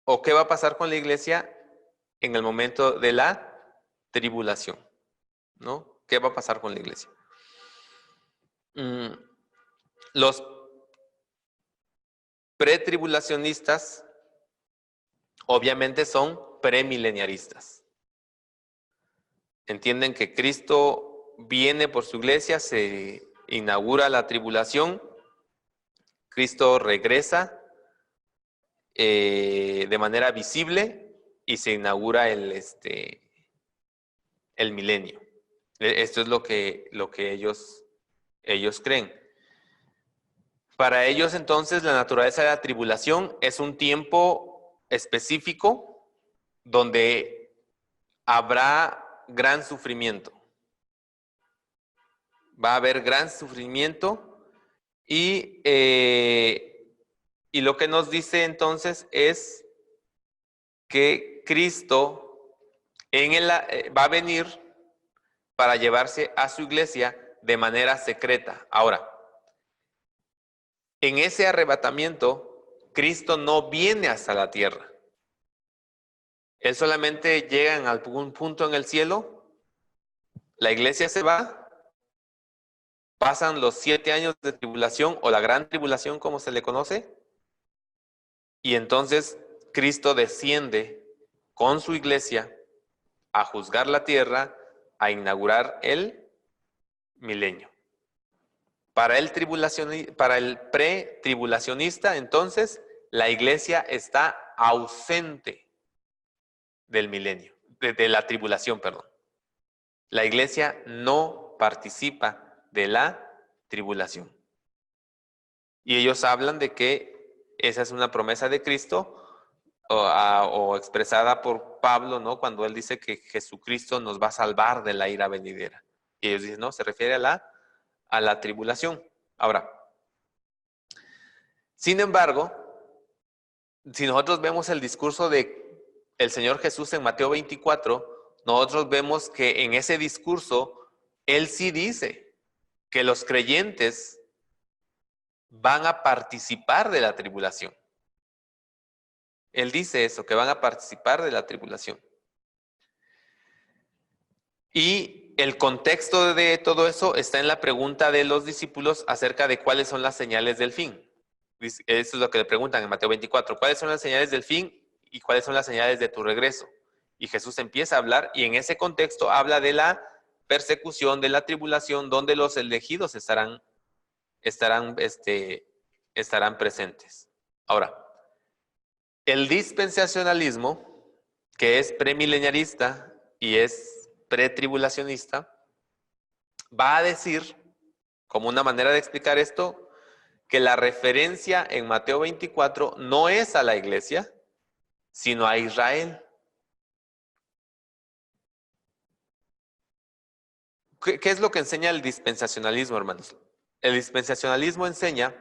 o qué va a pasar con la iglesia en el momento de la tribulación, ¿no? ¿Qué va a pasar con la iglesia? Los pretribulacionistas obviamente son premileniaristas. Entienden que Cristo viene por su iglesia, se inaugura la tribulación, Cristo regresa de manera visible y se inaugura el milenio. Esto es lo que ellos creen. Para ellos, entonces, la naturaleza de la tribulación es un tiempo específico donde habrá gran sufrimiento. Va a haber gran sufrimiento y lo que nos dice entonces es que Cristo va a venir para llevarse a su iglesia de manera secreta. Ahora, en ese arrebatamiento, Cristo no viene hasta la tierra. Él solamente llega en algún punto en el cielo, la iglesia se va, pasan los 7 años de tribulación o la gran tribulación como se le conoce, y entonces Cristo desciende con su iglesia a juzgar la tierra, a inaugurar el milenio. Para el pretribulacionista, entonces, la iglesia está ausente del milenio, de la tribulación, perdón. La iglesia no participa de la tribulación. Y ellos hablan de que esa es una promesa de Cristo o expresada por Pablo, ¿no? Cuando él dice que Jesucristo nos va a salvar de la ira venidera. Y ellos dicen, no, se refiere a la tribulación. Ahora, sin embargo, si nosotros vemos el discurso de el Señor Jesús en Mateo 24, nosotros vemos que en ese discurso, Él sí dice que los creyentes van a participar de la tribulación. Él dice eso, que van a participar de la tribulación. Y el contexto de todo eso está en la pregunta de los discípulos acerca de cuáles son las señales del fin. Eso es lo que le preguntan en Mateo 24. ¿Cuáles son las señales del fin y cuáles son las señales de tu regreso? Y Jesús empieza a hablar y en ese contexto habla de la persecución, de la tribulación, donde los elegidos estarán presentes. Ahora, el dispensacionalismo, que es premileniarista y es pretribulacionista, va a decir, como una manera de explicar esto, que la referencia en Mateo 24 no es a la iglesia, sino a Israel. ¿Qué es lo que enseña el dispensacionalismo, hermanos? El dispensacionalismo enseña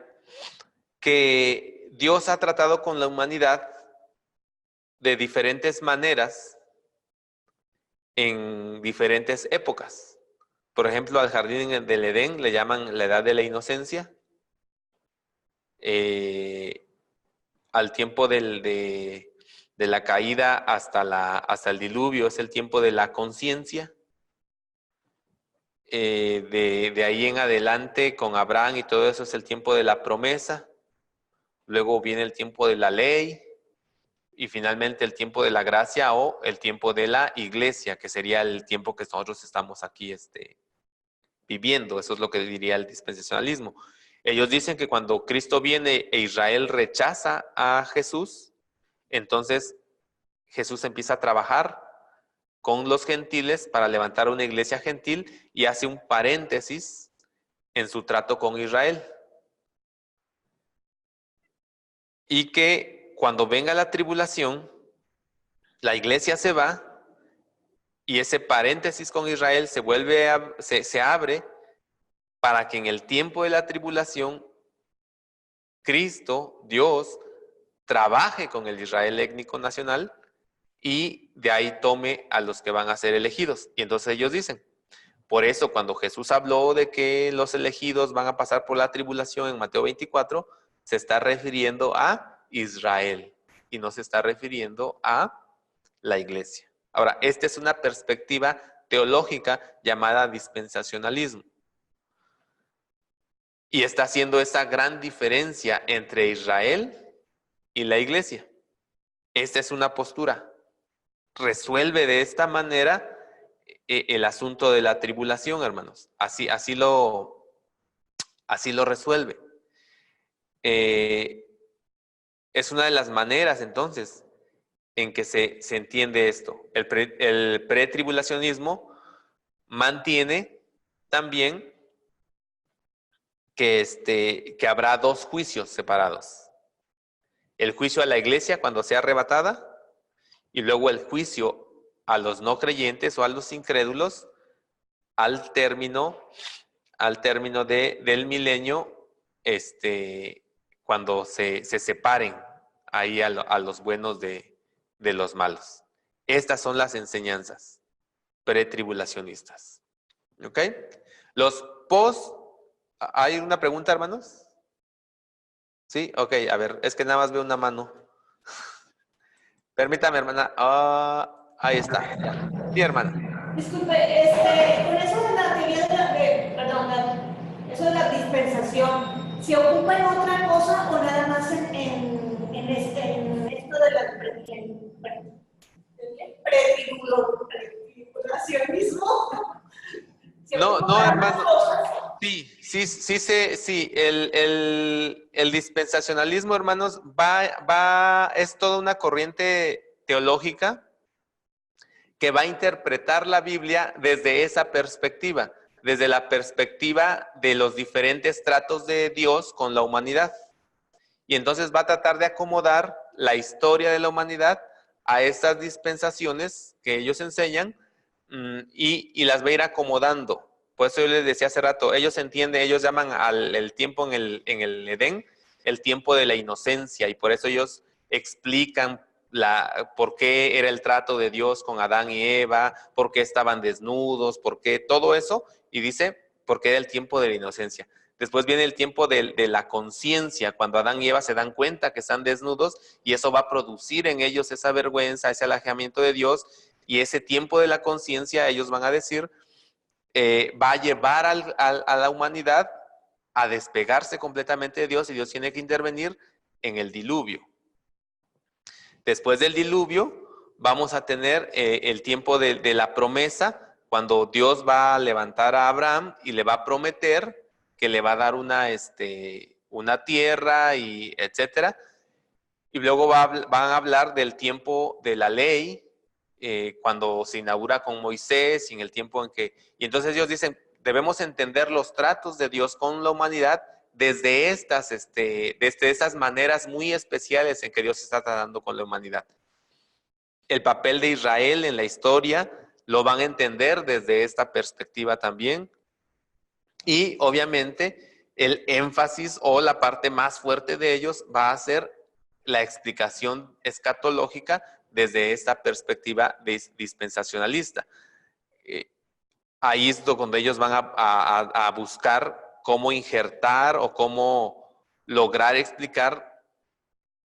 que Dios ha tratado con la humanidad de diferentes maneras en diferentes épocas. Por ejemplo, al jardín del Edén le llaman la edad de la inocencia. Al tiempo de la caída hasta el diluvio es el tiempo de la conciencia. De ahí en adelante con Abraham y todo eso es el tiempo de la promesa. Luego viene el tiempo de la ley y finalmente el tiempo de la gracia o el tiempo de la iglesia, que sería el tiempo que nosotros estamos aquí viviendo. Eso es lo que diría el dispensacionalismo. Ellos dicen que cuando Cristo viene e Israel rechaza a Jesús, entonces Jesús empieza a trabajar con los gentiles para levantar una iglesia gentil y hace un paréntesis en su trato con Israel. Y que cuando venga la tribulación, la iglesia se va y ese paréntesis con Israel se abre para que en el tiempo de la tribulación Cristo, Dios, trabaje con el Israel étnico nacional y de ahí tome a los que van a ser elegidos. Y entonces ellos dicen, por eso cuando Jesús habló de que los elegidos van a pasar por la tribulación en Mateo 24, se está refiriendo a Israel y no se está refiriendo a la iglesia. Ahora, esta es una perspectiva teológica llamada dispensacionalismo. Y está haciendo esa gran diferencia entre Israel y la iglesia. Esta es una postura. Resuelve de esta manera el asunto de la tribulación, hermanos. Así lo resuelve. Es una de las maneras, entonces, en que se entiende esto. El pretribulacionismo mantiene también que habrá dos juicios separados. El juicio a la iglesia cuando sea arrebatada y luego el juicio a los no creyentes o a los incrédulos al término del milenio, cuando se separen ahí a los buenos de los malos. Estas son las enseñanzas pretribulacionistas. ¿Ok? ¿Hay una pregunta, hermanos? Sí, ok, a ver, es que nada más veo una mano. Permítame, hermana. Ahí está. Ya. Sí, hermana. Disculpe, con eso de la teoría eso de la dispensación, ¿se ocupa en otra cosa o nada más en esto de la pretribulacionismo? No, hermano. Sí. El dispensacionalismo, hermanos, es toda una corriente teológica que va a interpretar la Biblia desde esa perspectiva, desde la perspectiva de los diferentes tratos de Dios con la humanidad. Y entonces va a tratar de acomodar la historia de la humanidad a estas dispensaciones que ellos enseñan y las va a ir acomodando. Por eso yo les decía hace rato, ellos llaman el tiempo en el Edén, el tiempo de la inocencia, y por eso ellos explican por qué era el trato de Dios con Adán y Eva, por qué estaban desnudos, por qué todo eso, y dice porque era el tiempo de la inocencia. Después viene el tiempo de la conciencia, cuando Adán y Eva se dan cuenta que están desnudos y eso va a producir en ellos esa vergüenza, ese alejamiento de Dios, y ese tiempo de la conciencia, ellos van a decir, va a llevar a la humanidad a despegarse completamente de Dios, y Dios tiene que intervenir en el diluvio. Después del diluvio vamos a tener el tiempo de la promesa, cuando Dios va a levantar a Abraham y le va a prometer que le va a dar una tierra, y etcétera. Y luego van a hablar del tiempo de la ley, cuando se inaugura con Moisés, y en el tiempo en que... Y entonces ellos dicen, debemos entender los tratos de Dios con la humanidad desde estas maneras muy especiales en que Dios está tratando con la humanidad. El papel de Israel en la historia lo van a entender desde esta perspectiva también. Y obviamente el énfasis o la parte más fuerte de ellos va a ser la explicación escatológica desde esta perspectiva dispensacionalista. Ahí es donde ellos van a buscar cómo injertar o cómo lograr explicar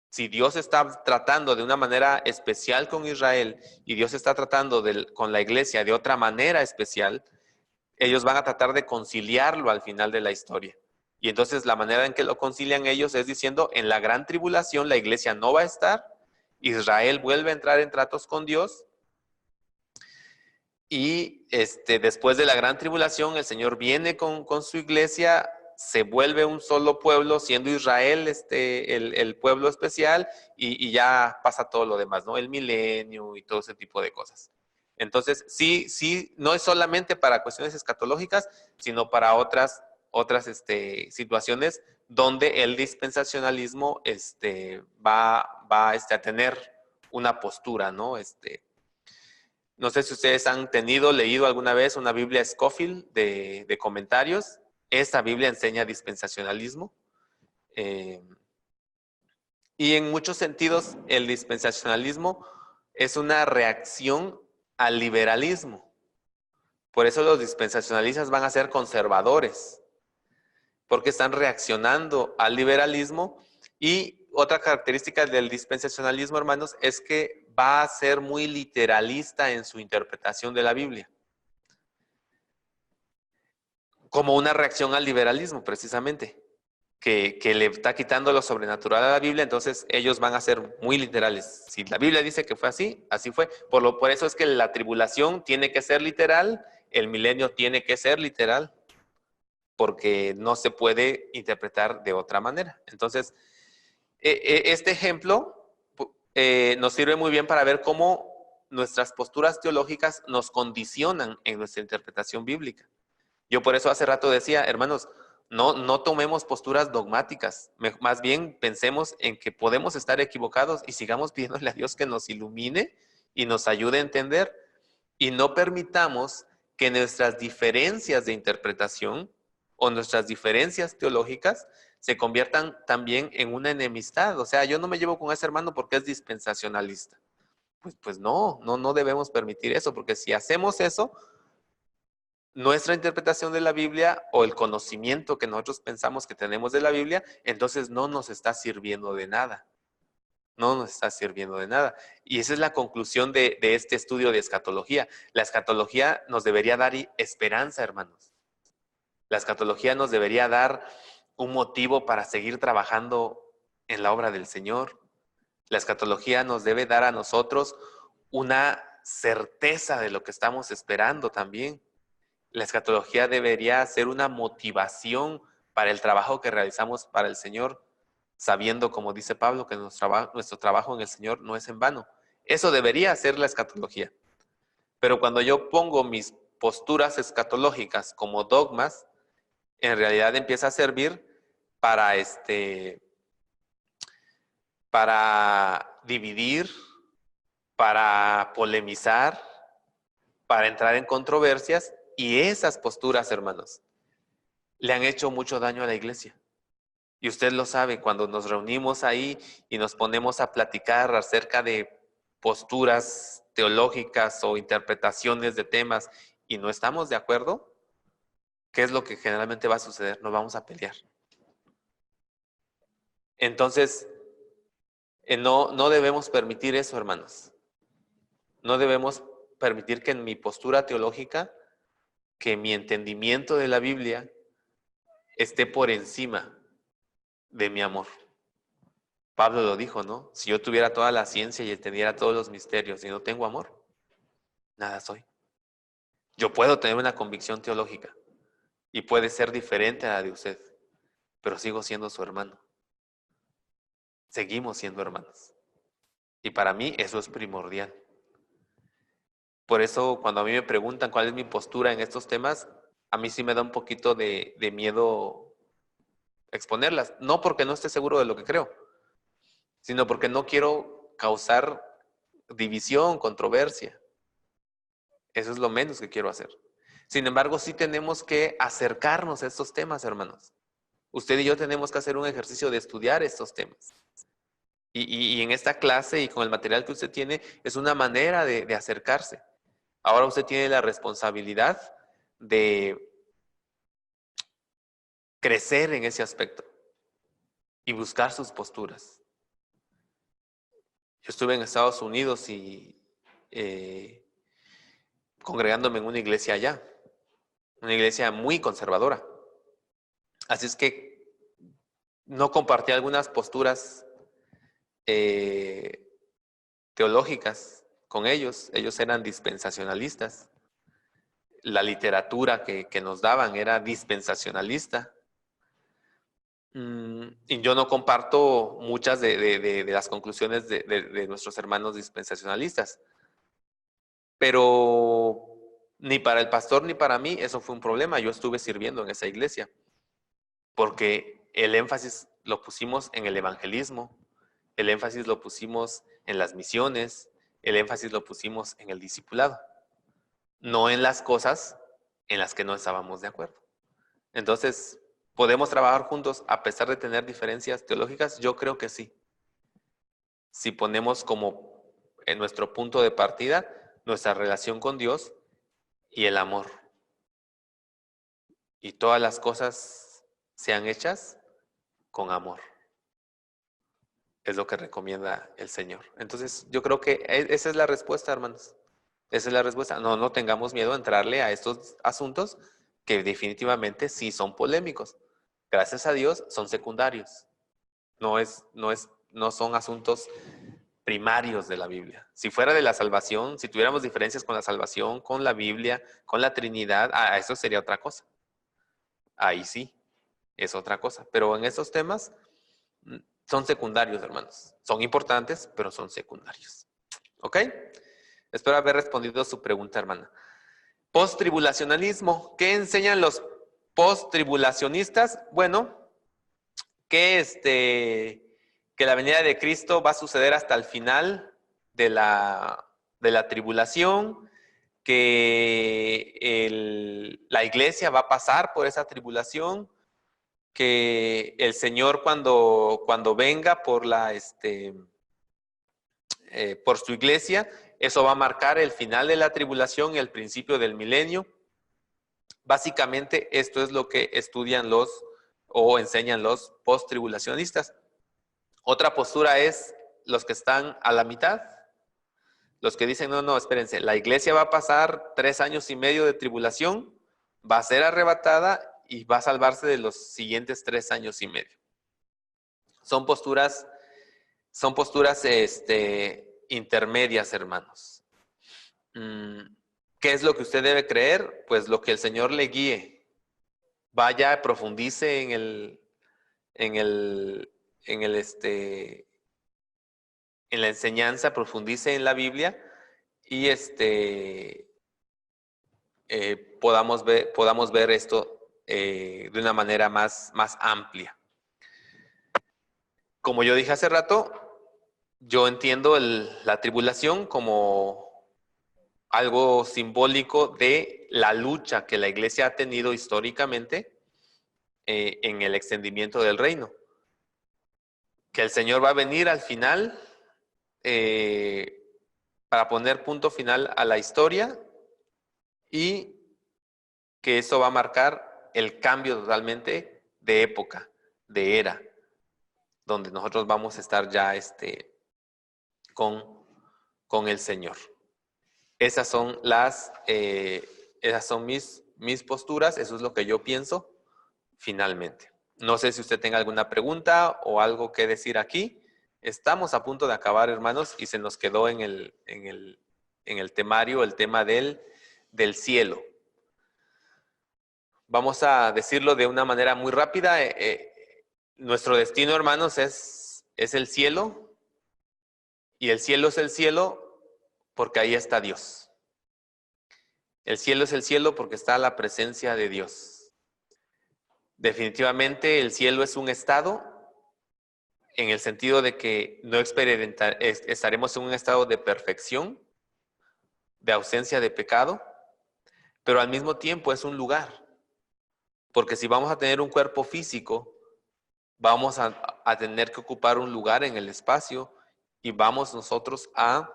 si Dios está tratando de una manera especial con Israel y Dios está tratando con la iglesia de otra manera especial. Ellos van a tratar de conciliarlo al final de la historia. Y entonces la manera en que lo concilian ellos es diciendo, en la gran tribulación la iglesia no va a estar, Israel vuelve a entrar en tratos con Dios, y después de la gran tribulación el Señor viene con su iglesia, se vuelve un solo pueblo, siendo Israel el pueblo especial, y ya pasa todo lo demás, ¿no? El milenio y todo ese tipo de cosas. Entonces, sí, no es solamente para cuestiones escatológicas, sino para otras situaciones donde el dispensacionalismo va a tener una postura, ¿no? No sé si ustedes han leído alguna vez una Biblia Scofield de comentarios. Esta Biblia enseña dispensacionalismo. Y en muchos sentidos, el dispensacionalismo es una reacción al liberalismo. Por eso los dispensacionalistas van a ser conservadores, porque están reaccionando al liberalismo. Y otra característica del dispensacionalismo, hermanos, es que va a ser muy literalista en su interpretación de la Biblia, como una reacción al liberalismo, precisamente, que le está quitando lo sobrenatural a la Biblia. Entonces ellos van a ser muy literales. Si la Biblia dice que fue así, así fue. Por eso es que la tribulación tiene que ser literal, el milenio tiene que ser literal, porque no se puede interpretar de otra manera. Entonces, este ejemplo nos sirve muy bien para ver cómo nuestras posturas teológicas nos condicionan en nuestra interpretación bíblica. Yo por eso hace rato decía, hermanos, no tomemos posturas dogmáticas, más bien pensemos en que podemos estar equivocados y sigamos pidiéndole a Dios que nos ilumine y nos ayude a entender, y no permitamos que nuestras diferencias de interpretación o nuestras diferencias teológicas se conviertan también en una enemistad. O sea, yo no me llevo con ese hermano porque es dispensacionalista. Pues no debemos permitir eso, porque si hacemos eso, nuestra interpretación de la Biblia o el conocimiento que nosotros pensamos que tenemos de la Biblia, entonces no nos está sirviendo de nada. No nos está sirviendo de nada. Y esa es la conclusión de este estudio de escatología. La escatología nos debería dar esperanza, hermanos. La escatología nos debería dar un motivo para seguir trabajando en la obra del Señor. La escatología nos debe dar a nosotros una certeza de lo que estamos esperando también. La escatología debería ser una motivación para el trabajo que realizamos para el Señor, sabiendo, como dice Pablo, que nuestro trabajo en el Señor no es en vano. Eso debería ser la escatología. Pero cuando yo pongo mis posturas escatológicas como dogmas, en realidad empieza a servir para dividir, para polemizar, para entrar en controversias, y esas posturas, hermanos, le han hecho mucho daño a la iglesia. Y usted lo sabe, cuando nos reunimos ahí y nos ponemos a platicar acerca de posturas teológicas o interpretaciones de temas y no estamos de acuerdo, ¿qué es lo que generalmente va a suceder? Nos vamos a pelear. Entonces, no debemos permitir eso, hermanos. No debemos permitir que en mi postura teológica, que mi entendimiento de la Biblia esté por encima de mi amor. Pablo lo dijo, ¿no? Si yo tuviera toda la ciencia y entendiera todos los misterios y no tengo amor, nada soy. Yo puedo tener una convicción teológica y puede ser diferente a la de usted, pero sigo siendo su hermano. Seguimos siendo hermanos. Y para mí eso es primordial. Por eso cuando a mí me preguntan cuál es mi postura en estos temas, a mí sí me da un poquito de miedo exponerlas. No porque no esté seguro de lo que creo, sino porque no quiero causar división, controversia. Eso es lo menos que quiero hacer. Sin embargo, sí tenemos que acercarnos a estos temas, hermanos. Usted y yo tenemos que hacer un ejercicio de estudiar estos temas. Y en esta clase y con el material que usted tiene, es una manera de acercarse. Ahora usted tiene la responsabilidad de crecer en ese aspecto y buscar sus posturas. Yo estuve en Estados Unidos y congregándome en una iglesia allá, una iglesia muy conservadora. Así es que no compartí algunas posturas teológicas con ellos. Ellos eran dispensacionalistas. La literatura que nos daban era dispensacionalista. Y yo no comparto muchas de las conclusiones de nuestros hermanos dispensacionalistas. Pero ni para el pastor ni para mí eso fue un problema. Yo estuve sirviendo en esa iglesia porque el énfasis lo pusimos en el evangelismo, el énfasis lo pusimos en las misiones, el énfasis lo pusimos en el discipulado, no en las cosas en las que no estábamos de acuerdo. Entonces, ¿podemos trabajar juntos a pesar de tener diferencias teológicas? Yo creo que sí. Si ponemos como en nuestro punto de partida nuestra relación con Dios y el amor. Y todas las cosas sean hechas con amor. Es lo que recomienda el Señor. Entonces, yo creo que esa es la respuesta, hermanos. Esa es la respuesta. No tengamos miedo a entrarle a estos asuntos que definitivamente sí son polémicos. Gracias a Dios son secundarios. No son asuntos primarios de la Biblia. Si fuera de la salvación, si tuviéramos diferencias con la salvación, con la Biblia, con la Trinidad, eso sería otra cosa. Ahí sí, es otra cosa. Pero en estos temas son secundarios, hermanos. Son importantes, pero son secundarios. ¿Ok? Espero haber respondido a su pregunta, hermana. Post-tribulacionalismo. ¿Qué enseñan los post-tribulacionistas? Bueno, que la venida de Cristo va a suceder hasta el final de la tribulación, que la iglesia va a pasar por esa tribulación, que el Señor cuando venga por por su iglesia, eso va a marcar el final de la tribulación y el principio del milenio. Básicamente esto es lo que estudian o enseñan los post-tribulacionistas. Otra postura es los que están a la mitad, los que dicen, no, espérense, la iglesia va a pasar 3 años y medio de tribulación, va a ser arrebatada y va a salvarse de los siguientes 3 años y medio. Son posturas intermedias, hermanos. ¿Qué es lo que usted debe creer? Pues lo que el Señor le guíe. Vaya, profundice en la enseñanza, profundice en la Biblia y podamos ver esto de una manera más amplia. Como yo dije hace rato, yo entiendo la tribulación como algo simbólico de la lucha que la iglesia ha tenido históricamente en el extendimiento del reino. Que el Señor va a venir al final para poner punto final a la historia y que eso va a marcar el cambio totalmente de época, de era, donde nosotros vamos a estar ya con el Señor. Esas son mis posturas, eso es lo que yo pienso finalmente. No sé si usted tenga alguna pregunta o algo que decir aquí. Estamos a punto de acabar, hermanos, y se nos quedó en el temario el tema del cielo. Vamos a decirlo de una manera muy rápida. Nuestro destino, hermanos, es el cielo, y el cielo es el cielo porque ahí está Dios. El cielo es el cielo porque está la presencia de Dios. Definitivamente el cielo es un estado, en el sentido de que no estaremos en un estado de perfección, de ausencia de pecado, pero al mismo tiempo es un lugar. Porque si vamos a tener un cuerpo físico, vamos a tener que ocupar un lugar en el espacio y vamos nosotros a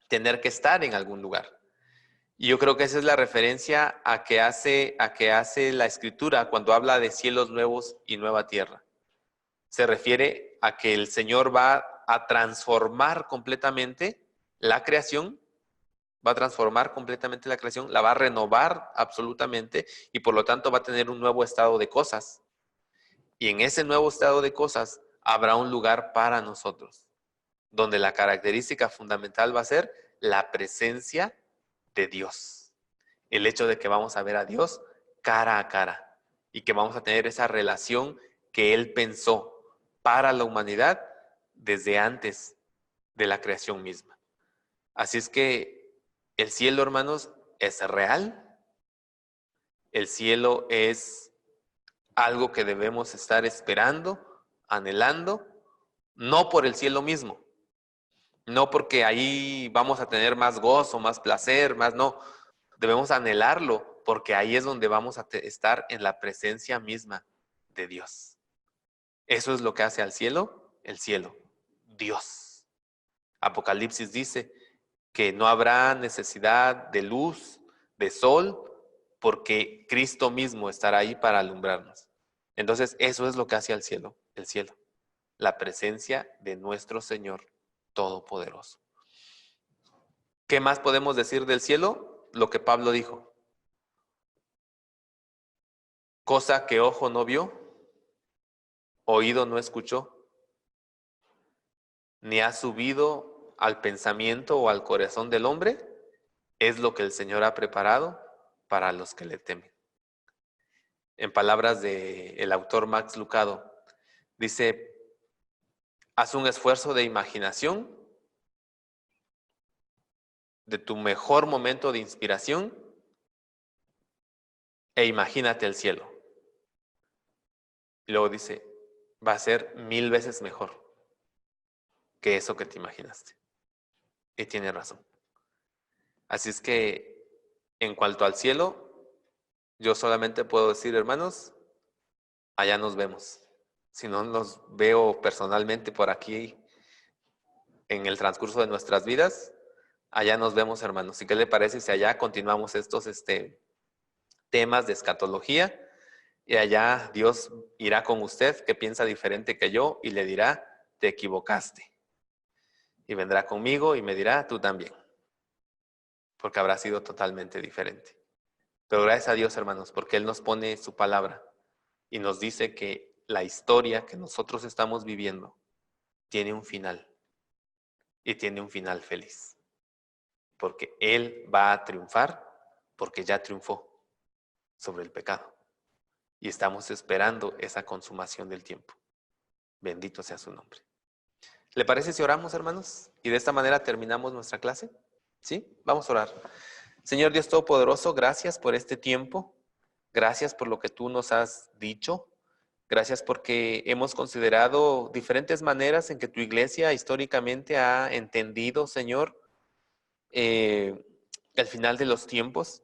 tener que estar en algún lugar. Y yo creo que esa es la referencia a que hace la Escritura cuando habla de cielos nuevos y nueva tierra. Se refiere a que el Señor va a transformar completamente la creación, la va a renovar absolutamente y por lo tanto va a tener un nuevo estado de cosas. Y en ese nuevo estado de cosas habrá un lugar para nosotros, donde la característica fundamental va a ser la presencia de Dios. El hecho de que vamos a ver a Dios cara a cara y que vamos a tener esa relación que Él pensó para la humanidad desde antes de la creación misma. Así es que el cielo, hermanos, es real. El cielo es algo que debemos estar esperando, anhelando, no por el cielo mismo, no porque ahí vamos a tener más gozo, más placer, no. Debemos anhelarlo porque ahí es donde vamos a estar en la presencia misma de Dios. Eso es lo que hace al cielo, el cielo, Dios. Apocalipsis dice que no habrá necesidad de luz, de sol, porque Cristo mismo estará ahí para alumbrarnos. Entonces, eso es lo que hace al cielo, el cielo, la presencia de nuestro Señor Todopoderoso. ¿Qué más podemos decir del cielo? Lo que Pablo dijo. Cosa que ojo no vio, oído no escuchó, ni ha subido al pensamiento o al corazón del hombre, es lo que el Señor ha preparado para los que le temen. En palabras del autor Max Lucado, dice: haz un esfuerzo de imaginación de tu mejor momento de inspiración e imagínate el cielo. Y luego dice, va a ser 1000 veces mejor que eso que te imaginaste. Y tiene razón. Así es que, en cuanto al cielo, yo solamente puedo decir, hermanos, allá nos vemos. Si no nos veo personalmente por aquí en el transcurso de nuestras vidas, allá nos vemos, hermanos. ¿Y qué le parece si allá continuamos estos temas de escatología? Y allá Dios irá con usted, que piensa diferente que yo, y le dirá, te equivocaste. Y vendrá conmigo y me dirá, tú también. Porque habrá sido totalmente diferente. Pero gracias a Dios, hermanos, porque Él nos pone su palabra y nos dice que la historia que nosotros estamos viviendo tiene un final. Y tiene un final feliz. Porque Él va a triunfar, porque ya triunfó sobre el pecado. Y estamos esperando esa consumación del tiempo. Bendito sea su nombre. ¿Le parece si oramos, hermanos? Y de esta manera terminamos nuestra clase. ¿Sí? Vamos a orar. Señor Dios Todopoderoso, gracias por este tiempo. Gracias por lo que tú nos has dicho. Gracias porque hemos considerado diferentes maneras en que tu iglesia históricamente ha entendido, Señor, el final de los tiempos.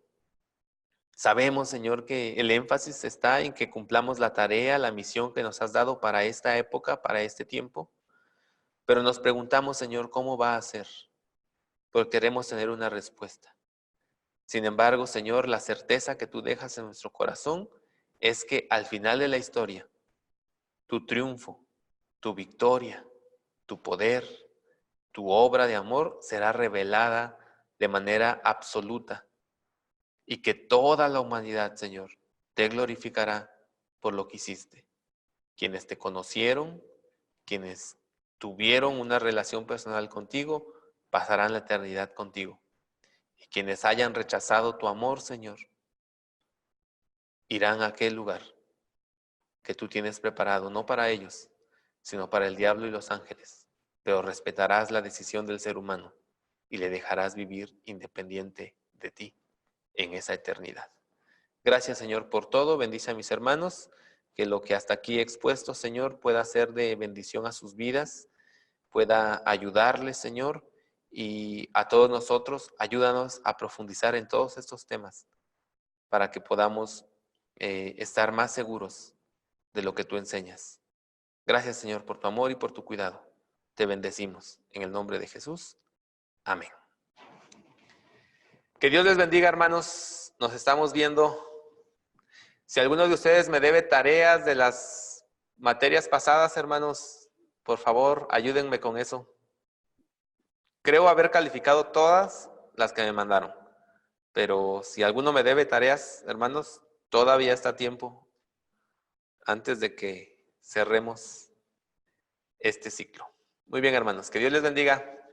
Sabemos, Señor, que el énfasis está en que cumplamos la tarea, la misión que nos has dado para esta época, para este tiempo. Pero nos preguntamos, Señor, ¿cómo va a ser? Porque queremos tener una respuesta. Sin embargo, Señor, la certeza que tú dejas en nuestro corazón es que al final de la historia, tu triunfo, tu victoria, tu poder, tu obra de amor será revelada de manera absoluta y que toda la humanidad, Señor, te glorificará por lo que hiciste. Quienes te conocieron, quienes tuvieron una relación personal contigo, pasarán la eternidad contigo. Y quienes hayan rechazado tu amor, Señor, irán a aquel lugar que tú tienes preparado, no para ellos, sino para el diablo y los ángeles. Pero respetarás la decisión del ser humano y le dejarás vivir independiente de ti en esa eternidad. Gracias, Señor, por todo. Bendice a mis hermanos, que lo que hasta aquí he expuesto, Señor, pueda ser de bendición a sus vidas, pueda ayudarles, Señor, y a todos nosotros, ayúdanos a profundizar en todos estos temas para que podamos estar más seguros de lo que tú enseñas. Gracias, Señor, por tu amor y por tu cuidado. Te bendecimos en el nombre de Jesús. Amén. Que Dios les bendiga, hermanos. Nos estamos viendo. Si alguno de ustedes me debe tareas de las materias pasadas, hermanos, por favor, ayúdenme con eso. Creo haber calificado todas las que me mandaron. Pero si alguno me debe tareas, hermanos, todavía está a tiempo antes de que cerremos este ciclo. Muy bien, hermanos, que Dios les bendiga.